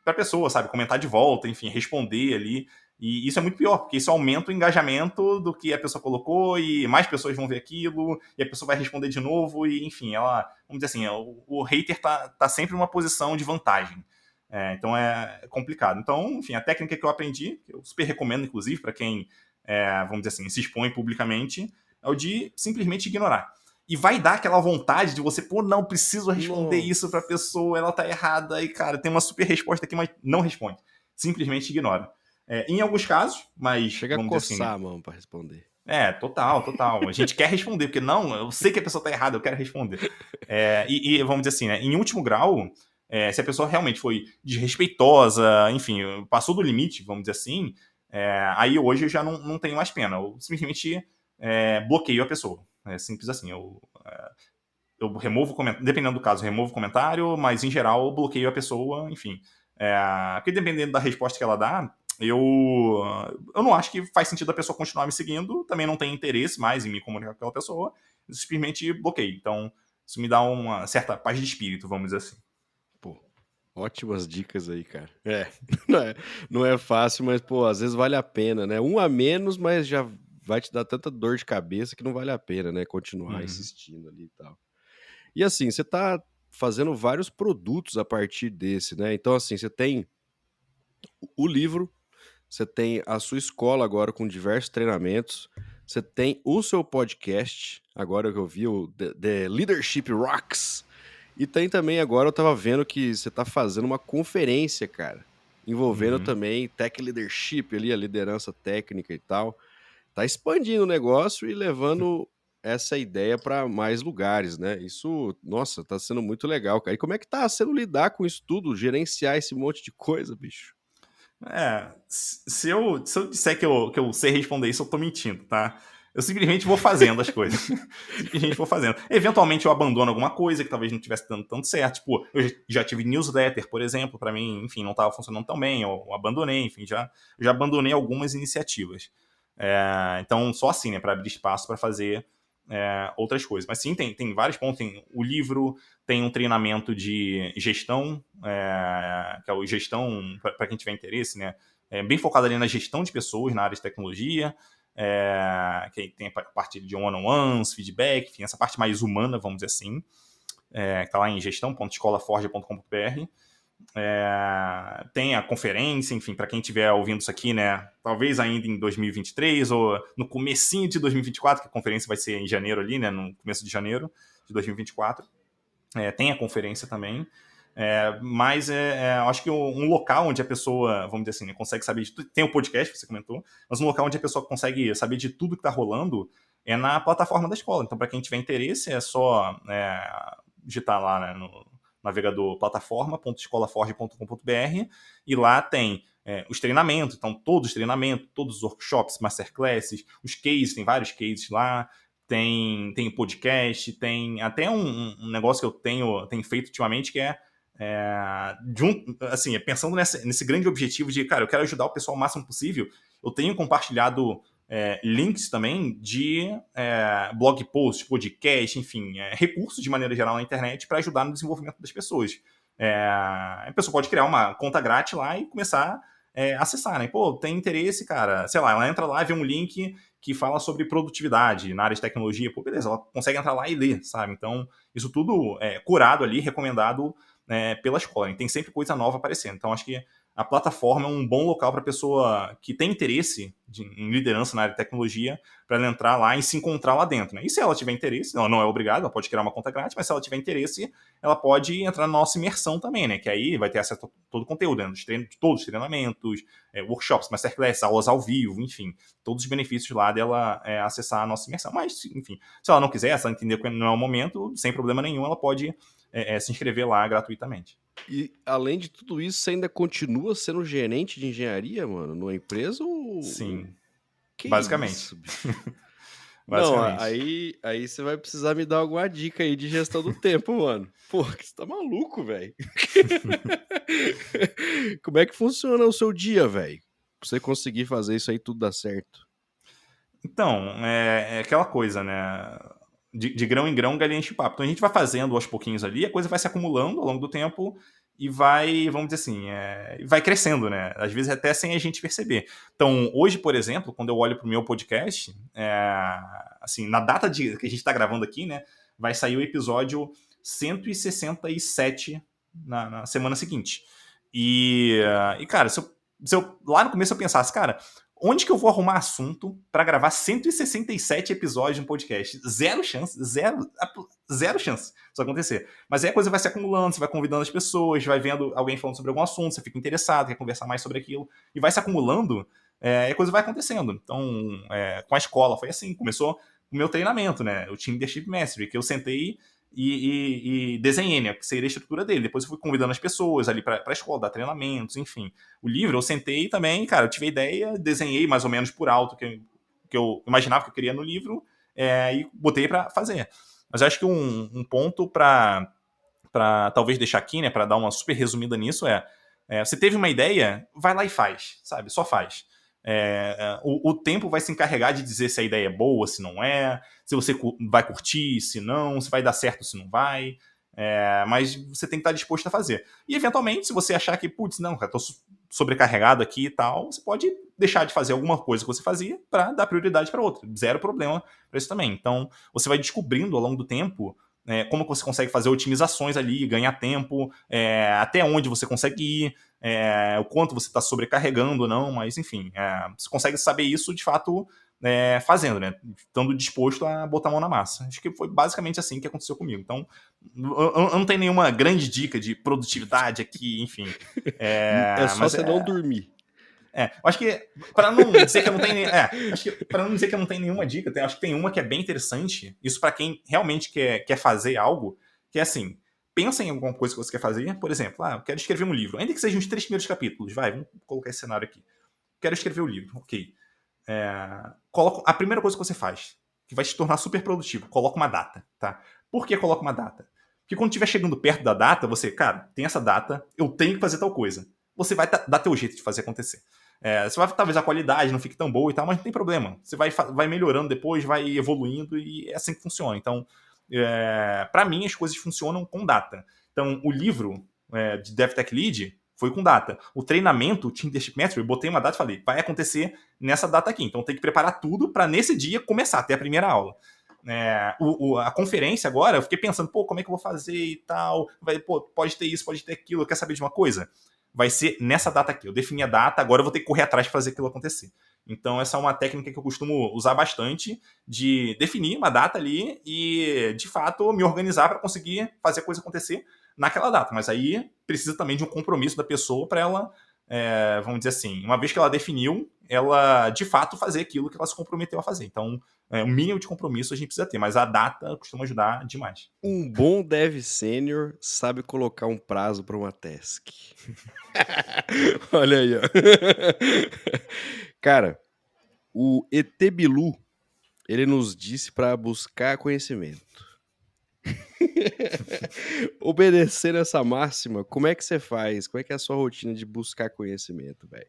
pra pessoa, sabe? Comentar de volta, enfim, responder ali. E isso é muito pior, porque isso aumenta o engajamento do que a pessoa colocou e mais pessoas vão ver aquilo e a pessoa vai responder de novo e, enfim, ela, vamos dizer assim, o hater tá sempre numa posição de vantagem. Então é complicado. Então, enfim, a técnica que eu aprendi, que eu super recomendo, inclusive, para quem, vamos dizer assim, se expõe publicamente, é o de simplesmente ignorar. E vai dar aquela vontade de você, pô, não, preciso responder isso pra Nossa. pessoa, ela tá errada, e cara, tem uma super resposta aqui, mas não responde. Simplesmente ignora. Em alguns casos, mas Chega a vamos dizer assim, coçar a mão pra responder. total, total. A gente quer responder, porque não, eu sei que a pessoa tá errada, eu quero responder. E vamos dizer assim, né, em último grau, se a pessoa realmente foi desrespeitosa, enfim, passou do limite, vamos dizer assim, aí hoje eu já não tenho mais pena. Eu simplesmente bloqueio a pessoa. É simples assim. Eu removo o comentário, dependendo do caso, removo o comentário, mas em geral eu bloqueio a pessoa, enfim. Porque dependendo da resposta que ela dá, eu não acho que faz sentido a pessoa continuar me seguindo, também não tem interesse mais em me comunicar com aquela pessoa, eu simplesmente bloqueio. Então, isso me dá uma certa paz de espírito, vamos dizer assim. Pô, ótimas dicas aí, cara. Não é, não é fácil, mas, pô, às vezes vale a pena, né? Um a menos, mas já vai te dar tanta dor de cabeça que não vale a pena, né? Continuar Uhum. insistindo ali e tal. E assim, você tá fazendo vários produtos a partir desse, né? Então, assim, você tem o livro, você tem a sua escola agora com diversos treinamentos, você tem o seu podcast, agora que eu vi, o The Leadership Rocks, e tem também agora, eu tava vendo que você tá fazendo uma conferência, cara, envolvendo Uhum. também Tech Leadership ali, a liderança técnica e tal. Tá expandindo o negócio e levando essa ideia para mais lugares, né? Isso, nossa, tá sendo muito legal, cara. E como é que tá sendo lidar com isso tudo, gerenciar esse monte de coisa, bicho? Se eu disser que eu sei responder isso, eu tô mentindo, tá? Eu simplesmente vou fazendo as coisas. Simplesmente vou fazendo. Eventualmente eu abandono alguma coisa que talvez não estivesse dando tanto certo. Tipo, eu já tive newsletter, por exemplo, para mim, enfim, não estava funcionando tão bem, eu abandonei, enfim, já abandonei algumas iniciativas. Então, só assim, né, para abrir espaço para fazer outras coisas. Mas sim, tem vários pontos. Tem o livro, tem um treinamento de gestão, que é o gestão, para quem tiver interesse, né? Bem focado ali na gestão de pessoas na área de tecnologia, que tem a parte de one-on-ones, feedback, enfim, essa parte mais humana, vamos dizer assim, que está lá em gestão.escolaforja.com.br. Tem a conferência, enfim, para quem estiver ouvindo isso aqui, né, talvez ainda em 2023 ou no comecinho de 2024, que a conferência vai ser em janeiro ali, né, no começo de janeiro de 2024. Tem a conferência também. Mas acho que um local onde a pessoa, vamos dizer assim, né, consegue saber de tudo. Tem o podcast que você comentou, mas um local onde a pessoa consegue saber de tudo que está rolando é na plataforma da escola. Então, para quem tiver interesse, é só digitar lá, né, no navegador plataforma.escolaforge.com.br e lá tem os treinamentos, então todos os treinamentos, todos os workshops, masterclasses, os cases, tem vários cases lá, tem podcast, tem até um negócio que eu tenho feito ultimamente que assim, pensando nesse grande objetivo de, cara, eu quero ajudar o pessoal o máximo possível, eu tenho compartilhado links também de blog posts, podcast, enfim, recursos de maneira geral na internet para ajudar no desenvolvimento das pessoas. A pessoa pode criar uma conta grátis lá e começar a acessar, né? Pô, tem interesse, cara, sei lá, ela entra lá, vê um link que fala sobre produtividade na área de tecnologia, pô, beleza, ela consegue entrar lá e ler, sabe? Então, isso tudo curado ali, recomendado pela escola. E tem sempre coisa nova aparecendo. Então, acho que a plataforma é um bom local para a pessoa que tem interesse em liderança na área de tecnologia, para ela entrar lá e se encontrar lá dentro, né? E se ela tiver interesse, ela não é obrigada, ela pode criar uma conta grátis, mas se ela tiver interesse, ela pode entrar na nossa imersão também, né? Que aí vai ter acesso a todo o conteúdo, né? Todos os treinamentos, workshops, masterclass, aulas ao vivo, enfim, todos os benefícios lá dela acessar a nossa imersão. Mas, enfim, se ela não quiser, se ela entender que não é o momento, sem problema nenhum, ela pode se inscrever lá gratuitamente. E além de tudo isso, você ainda continua sendo gerente de engenharia, mano, numa empresa ou... Sim, Que basicamente. isso, bicho? Não, Basicamente. aí você vai precisar me dar alguma dica aí de gestão do tempo, mano. Pô, que você tá maluco, velho. Como é que funciona o seu dia, velho? Pra você conseguir fazer isso aí tudo dar certo. Então, é aquela coisa, né? De grão em grão, galinha enche papo. Então a gente vai fazendo aos pouquinhos ali, a coisa vai se acumulando ao longo do tempo e vai, vamos dizer assim, vai crescendo, né? Às vezes até sem a gente perceber. Então, hoje, por exemplo, quando eu olho pro meu podcast, assim, na data que a gente tá gravando aqui, né? Vai sair o episódio 167 na semana seguinte. E cara, se eu lá no começo eu pensasse, cara, onde que eu vou arrumar assunto para gravar 167 episódios de um podcast? Zero chance, zero chance disso acontecer. Mas aí a coisa vai se acumulando, você vai convidando as pessoas, vai vendo alguém falando sobre algum assunto, você fica interessado, quer conversar mais sobre aquilo, e vai se acumulando, e a coisa vai acontecendo. Então, com a escola foi assim, começou o meu treinamento, né? O Team Leadership Mastery, que eu sentei e desenhei, né? Que seria a estrutura dele. Depois eu fui convidando as pessoas ali para a escola, dar treinamentos, enfim. O livro eu sentei também, cara, eu tive a ideia, desenhei mais ou menos por alto que eu imaginava que eu queria no livro e botei para fazer. Mas eu acho que um ponto para talvez deixar aqui, né, para dar uma super resumida nisso você teve uma ideia, vai lá e faz, sabe? Só faz. O tempo vai se encarregar de dizer se a ideia é boa, se não é, se você vai curtir, se não, se vai dar certo, se não vai. Mas você tem que estar disposto a fazer. E, eventualmente, se você achar que, putz, não, cara, tô sobrecarregado aqui e tal, você pode deixar de fazer alguma coisa que você fazia para dar prioridade para outra. Zero problema para isso também. Então, você vai descobrindo ao longo do tempo como que você consegue fazer otimizações ali, ganhar tempo, até onde você consegue ir, o quanto você está sobrecarregando ou não, mas enfim, você consegue saber isso de fato fazendo, né? Estando disposto a botar a mão na massa. Acho que foi basicamente assim que aconteceu comigo. Então, eu não tenho nenhuma grande dica de produtividade aqui, enfim. É só Mas você não dormir. acho que para não dizer que eu não tenho, acho que para não dizer que eu não tenho nenhuma dica, acho que tem uma que é bem interessante. Isso para quem realmente quer fazer algo, que é assim, pensa em alguma coisa que você quer fazer. Por exemplo, eu quero escrever um livro, ainda que sejam os 3 primeiros capítulos. Vamos colocar esse cenário aqui. Quero escrever o livro, ok. Coloca a primeira coisa que você faz, que vai te tornar super produtivo, coloca uma data, tá? Por que coloca uma data? Porque quando estiver chegando perto da data, você, cara, tem essa data, eu tenho que fazer tal coisa. Você vai dar teu jeito de fazer acontecer. Talvez a qualidade não fique tão boa e tal, mas não tem problema. Você vai melhorando depois, vai evoluindo e é assim que funciona. Então, para mim, as coisas funcionam com data. Então, o livro de DevTech Lead foi com data. O treinamento, o Team Leadership Mastery, eu botei uma data e falei, vai acontecer nessa data aqui. Então, tem que preparar tudo para nesse dia começar, até a primeira aula. A conferência agora, eu fiquei pensando, como é que eu vou fazer e tal? Pode ter isso, pode ter aquilo. Quer saber de uma coisa? Vai ser nessa data aqui. Eu defini a data, agora eu vou ter que correr atrás para fazer aquilo acontecer. Então, essa é uma técnica que eu costumo usar bastante, de definir uma data ali e, de fato, me organizar para conseguir fazer a coisa acontecer naquela data. Mas aí precisa também de um compromisso da pessoa para ela, vamos dizer assim, uma vez que ela definiu, ela, de fato, fazer aquilo que ela se comprometeu a fazer. Então, o mínimo de compromisso a gente precisa ter, mas a data costuma ajudar demais. Um bom dev sênior sabe colocar um prazo para uma task. Olha aí, ó. Cara, o ET Bilu, ele nos disse para buscar conhecimento. Obedecendo essa máxima, como é que você faz? Como é que é a sua rotina de buscar conhecimento, velho?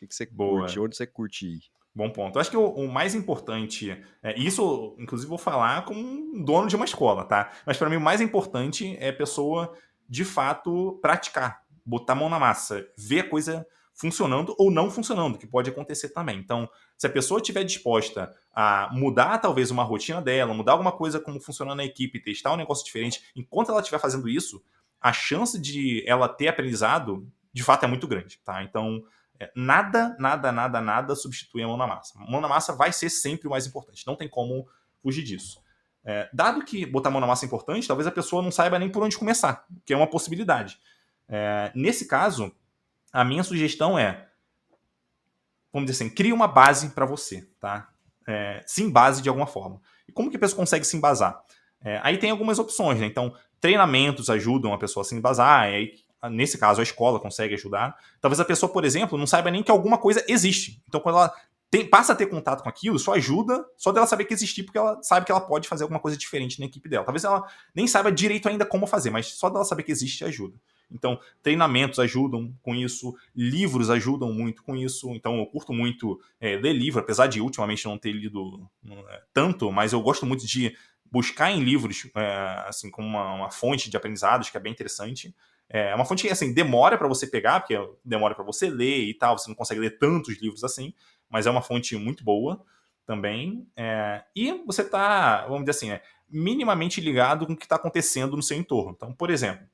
O que você curte? Boa. Onde você curte ir? Bom ponto. Eu acho que o mais importante, isso, inclusive, vou falar como um dono de uma escola, tá? Mas para mim o mais importante é a pessoa, de fato, praticar, botar a mão na massa, ver a coisa funcionando ou não funcionando, que pode acontecer também. Então, se a pessoa estiver disposta a mudar talvez uma rotina dela, mudar alguma coisa como funciona na equipe, testar um negócio diferente, enquanto ela estiver fazendo isso, a chance de ela ter aprendizado, de fato, é muito grande, tá? Então, nada substitui a mão na massa. A mão na massa vai ser sempre o mais importante. Não tem como fugir disso. Dado que botar a mão na massa é importante, talvez a pessoa não saiba nem por onde começar, que é uma possibilidade. Nesse caso, a minha sugestão vamos dizer assim, cria uma base para você, tá? Se embase de alguma forma. E como que a pessoa consegue se embasar? Aí tem algumas opções, né? Então, treinamentos ajudam a pessoa a se embasar, e aí, nesse caso, a escola consegue ajudar. Talvez a pessoa, por exemplo, não saiba nem que alguma coisa existe. Então, quando ela passa a ter contato com aquilo, só ajuda só dela saber que existe, porque ela sabe que ela pode fazer alguma coisa diferente na equipe dela. Talvez ela nem saiba direito ainda como fazer, mas só dela saber que existe ajuda. Então, treinamentos ajudam com isso, livros ajudam muito com isso. Então, eu curto muito ler livro, apesar de ultimamente não ter lido tanto, mas eu gosto muito de buscar em livros assim, como uma fonte de aprendizados que é bem interessante. É uma fonte que assim, demora para você pegar, porque demora para você ler e tal, você não consegue ler tantos livros assim, mas é uma fonte muito boa também. E você está, vamos dizer assim, minimamente ligado com o que está acontecendo no seu entorno. Então, por exemplo,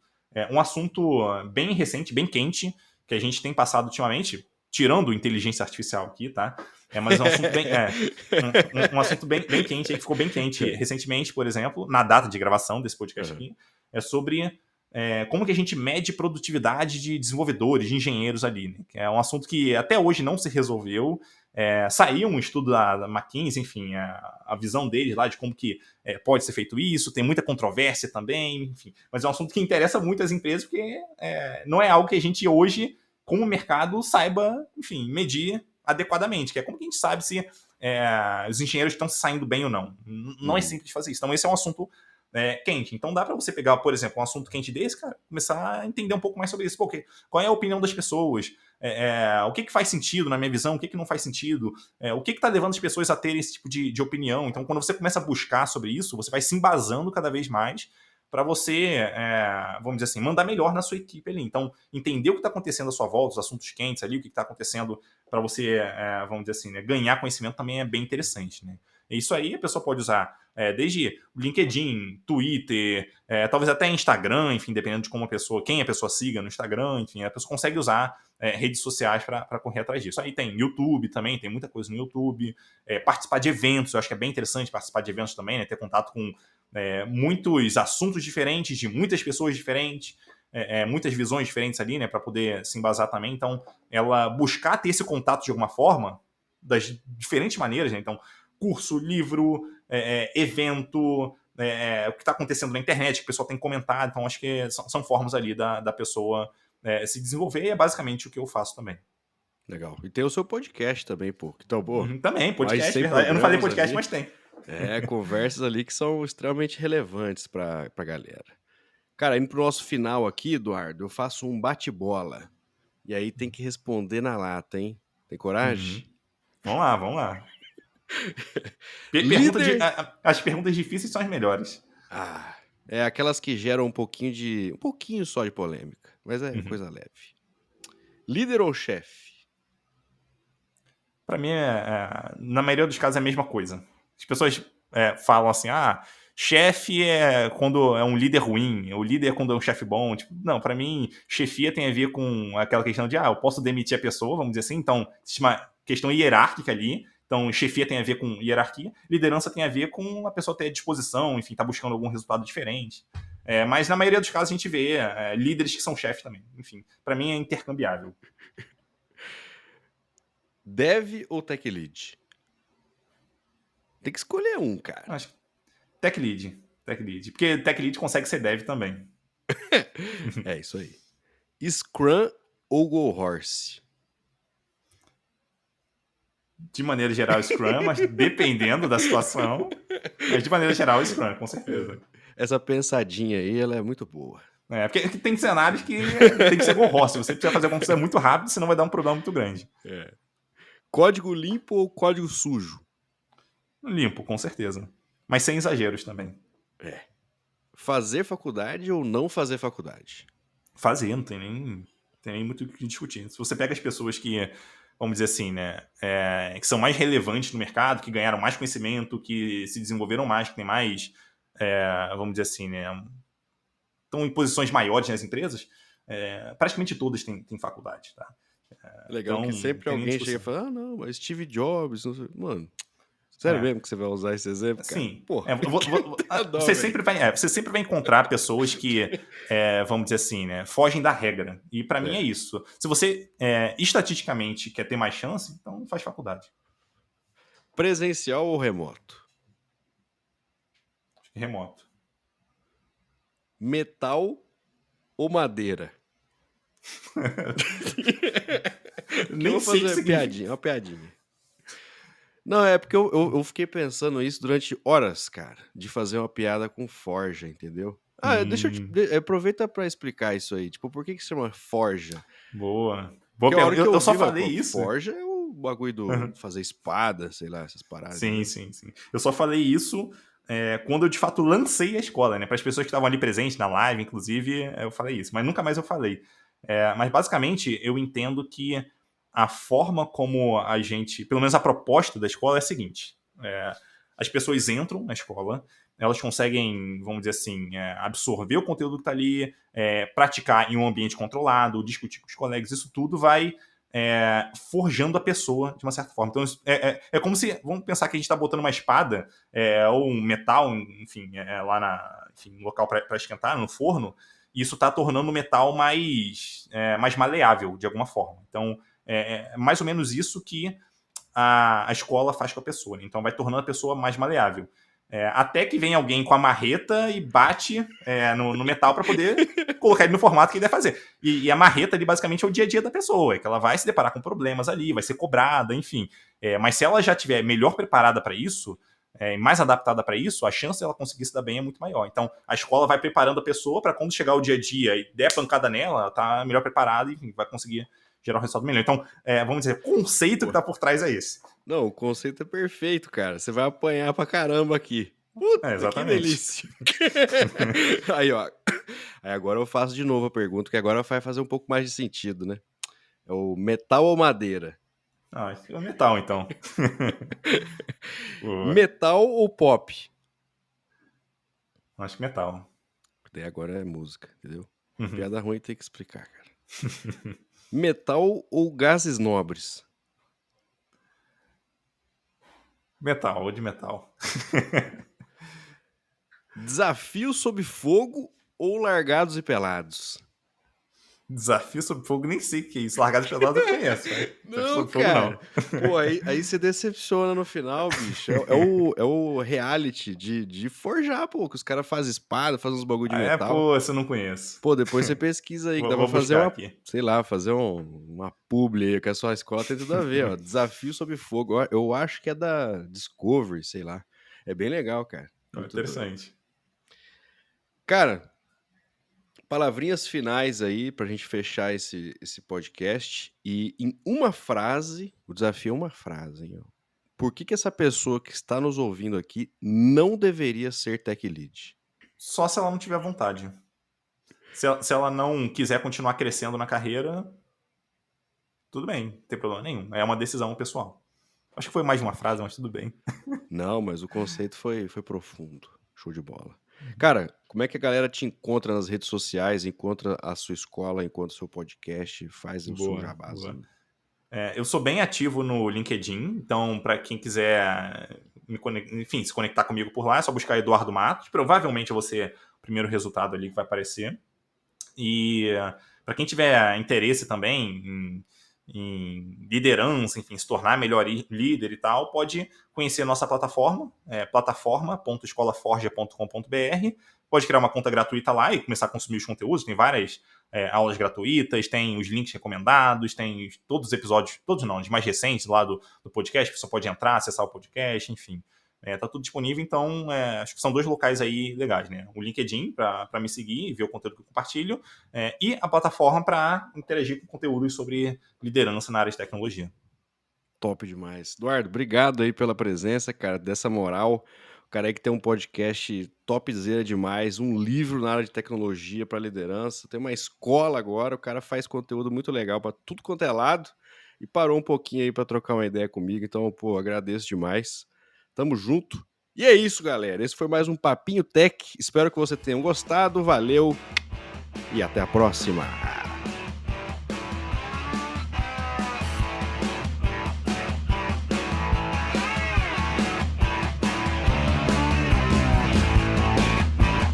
um assunto bem recente, bem quente, que a gente tem passado ultimamente, tirando inteligência artificial aqui, tá? Mas é um assunto bem, um assunto bem quente, que ficou bem quente recentemente, por exemplo, na data de gravação desse podcast aqui, é sobre como que a gente mede produtividade de desenvolvedores, de engenheiros ali, né? Que é um assunto que até hoje não se resolveu. Saiu um estudo da McKinsey, enfim, a visão deles lá de como que pode ser feito isso, tem muita controvérsia também, enfim, mas é um assunto que interessa muito as empresas, porque não é algo que a gente hoje, como mercado, saiba, enfim, medir adequadamente, que é como que a gente sabe se os engenheiros estão saindo bem ou não. Não é simples fazer isso. Então, esse é um assunto quente. Então, dá para você pegar, por exemplo, um assunto quente desse, cara, começar a entender um pouco mais sobre isso. Qual é a opinião das pessoas? O que faz sentido na minha visão? O que não faz sentido? O que está levando as pessoas a terem esse tipo de opinião? Então, quando você começa a buscar sobre isso, você vai se embasando cada vez mais para você, vamos dizer assim, mandar melhor na sua equipe ali. Então, entender o que está acontecendo à sua volta, os assuntos quentes ali, o que está acontecendo para você, vamos dizer assim, né, ganhar conhecimento também é bem interessante, né? Isso aí a pessoa pode usar desde LinkedIn, Twitter, talvez até Instagram, enfim, dependendo de como quem a pessoa siga no Instagram, enfim, a pessoa consegue usar redes sociais para correr atrás disso. Aí tem YouTube também, tem muita coisa no YouTube, participar de eventos, eu acho que é bem interessante participar de eventos também, né, ter contato com muitos assuntos diferentes, de muitas pessoas diferentes, muitas visões diferentes ali, né, para poder se embasar também. Então, ela buscar ter esse contato de alguma forma, das diferentes maneiras, né? Então, curso, livro, evento, o que está acontecendo na internet, que o pessoal tem comentado. Então, acho que são formas ali da pessoa se desenvolver, e é basicamente o que eu faço também. Legal. E tem o seu podcast também, pô. Então, pô, Também, mais de podcast, 100 verdade. Eu não falei programas podcast, ali. mas tem. Conversas ali que são extremamente relevantes pra galera. Cara, indo pro nosso final aqui, Eduardo, eu faço um bate-bola. E aí tem que responder na lata, hein? Tem coragem? Vamos lá. Líder... As perguntas difíceis são as melhores. É aquelas que geram um pouquinho só de polêmica, mas é coisa leve. Líder ou chefe? Pra mim, na maioria dos casos, é a mesma coisa. As pessoas falam assim, chefe é quando é um líder ruim, o líder é quando é um chefe bom. Tipo, não, pra mim, chefia tem a ver com aquela questão de, eu posso demitir a pessoa, vamos dizer assim. Então, existe uma questão hierárquica ali. Então, chefia tem a ver com hierarquia. Liderança tem a ver com a pessoa ter disposição, enfim, tá buscando algum resultado diferente. Mas na maioria dos casos a gente vê líderes que são chefes também. Enfim, pra mim é intercambiável. Dev ou Tech Lead? Tem que escolher um, cara. Acho que Tech Lead. Porque Tech Lead consegue ser dev também. É isso aí. Scrum ou Go Horse? De maneira geral, Scrum, mas dependendo da situação. Mas de maneira geral, Scrum, com certeza. Essa pensadinha aí, ela é muito boa. Porque tem cenários que tem que ser Go Horse. Você precisa fazer alguma coisa muito rápido, senão vai dar um problema muito grande. Código limpo ou código sujo? Limpo, com certeza. Mas sem exageros também. Fazer faculdade ou não fazer faculdade? Fazer, não tem nem muito o que discutir. Se você pega as pessoas que, vamos dizer assim, né, que são mais relevantes no mercado, que ganharam mais conhecimento, que se desenvolveram mais, que tem mais, vamos dizer assim, né, estão em posições maiores nas empresas, praticamente todas têm faculdade, tá? Legal então, que sempre alguém chega e fala, não, mas Steve Jobs, não sei. Mano, sério mesmo que você vai usar esse exemplo, cara? Sim. Porra, você sempre vai encontrar pessoas que, vamos dizer assim, né, fogem da regra. E pra mim é isso. Se você estatisticamente quer ter mais chance, então faz faculdade. Presencial ou remoto? Acho que remoto. Metal ou madeira? Nem vou sei fazer uma piadinha. Não, é porque eu fiquei pensando isso durante horas, cara, de fazer uma piada com forja, entendeu? Deixa eu aproveita pra explicar isso aí. Tipo, por que se chama forja? Boa. Porque a hora que eu só vi, falei isso. Forja é o bagulho do fazer espada, sei lá, essas paradas. Sim. Eu só falei isso quando eu de fato lancei a escola, né? Para as pessoas que estavam ali presentes na live, inclusive, eu falei isso. Mas nunca mais eu falei. Mas basicamente eu entendo que a forma como a gente, pelo menos a proposta da escola é a seguinte: as pessoas entram na escola, elas conseguem, vamos dizer assim, absorver o conteúdo que está ali, praticar em um ambiente controlado, discutir com os colegas, isso tudo vai forjando a pessoa de uma certa forma. Então, é como se, vamos pensar que a gente está botando uma espada ou um metal, enfim, lá no local para esquentar, no forno, e isso está tornando o metal mais maleável, de alguma forma. Então, é mais ou menos isso que a escola faz com a pessoa, né? Então vai tornando a pessoa mais maleável. Até que vem alguém com a marreta e bate no metal para poder colocar ele no formato que ele deve fazer. E a marreta ali basicamente é o dia a dia da pessoa, que ela vai se deparar com problemas ali, vai ser cobrada, enfim. Mas se ela já estiver melhor preparada para isso, mais adaptada para isso, a chance dela conseguir se dar bem é muito maior. Então a escola vai preparando a pessoa para quando chegar o dia a dia e der pancada nela, ela tá melhor preparada e enfim, vai conseguir gerar um resultado melhor. Então, vamos dizer, o conceito que tá por trás é esse. Não, o conceito é perfeito, cara. Você vai apanhar pra caramba aqui. Puta, exatamente. Que delícia. Aí, ó. Aí agora eu faço de novo a pergunta, que agora vai fazer um pouco mais de sentido, né? É o metal ou madeira? Ah, acho que é o metal, então. Boa. Metal ou pop? Acho que metal. Daí agora é música, entendeu? Uhum. Piada ruim tem que explicar, cara. Metal ou gases nobres? Metal, ou de metal. Desafio sob fogo ou largados e pelados? Desafio sob fogo, nem sei o que é isso. Largado e pelado eu conheço, mas desafio Não, sob fogo não. cara. Pô, aí você decepciona no final, bicho. É o reality de forjar, pô. Que os caras fazem espada, fazem uns bagulho de Ah, é, metal. pô, esse eu não conheço. Pô, depois você pesquisa aí, que dá pra Vou fazer buscar uma, aqui. sei lá, fazer uma publi aí, que a sua escola tem tudo a ver, ó. Desafio sob fogo. Eu acho que é da Discovery, sei lá. É bem legal, cara. Ó, Muito doido. interessante. Cara, palavrinhas finais aí pra gente fechar esse podcast. E em uma frase, o desafio é uma frase, hein, ó. Por que essa pessoa que está nos ouvindo aqui não deveria ser tech lead? Só se ela não tiver vontade. Se ela não quiser continuar crescendo na carreira, tudo bem, não tem problema nenhum. É uma decisão pessoal. Acho que foi mais de uma frase, mas tudo bem. Não, mas o conceito foi profundo. Show de bola. Cara, como é que a galera te encontra nas redes sociais, encontra a sua escola, encontra o seu podcast, faz o seu Boa, boa. jabazinho? Eu sou bem ativo no LinkedIn, então para quem quiser enfim, se conectar comigo por lá, é só buscar Eduardo Matos. Provavelmente eu vou ser o primeiro resultado ali que vai aparecer. E para quem tiver interesse também em liderança, enfim, se tornar melhor líder e tal, pode conhecer nossa plataforma, plataforma.escolaforja.com.br. Pode criar uma conta gratuita lá e começar a consumir os conteúdos. Tem várias aulas gratuitas, tem os links recomendados, tem todos os episódios, todos não, os mais recentes lá do podcast, que você pode entrar, acessar o podcast, enfim. Tá tudo disponível, então acho que são dois locais aí legais, né? O LinkedIn para me seguir e ver o conteúdo que eu compartilho, e a plataforma para interagir com conteúdos sobre liderança na área de tecnologia. Top demais. Eduardo, obrigado aí pela presença, cara, dessa moral. O cara aí que tem um podcast topzera demais, um livro na área de tecnologia para liderança, tem uma escola agora, o cara faz conteúdo muito legal para tudo quanto é lado e parou um pouquinho aí para trocar uma ideia comigo, então, pô, agradeço demais. Tamo junto. E é isso, galera. Esse foi mais um Papinho Tech. Espero que você tenham gostado. Valeu e até a próxima.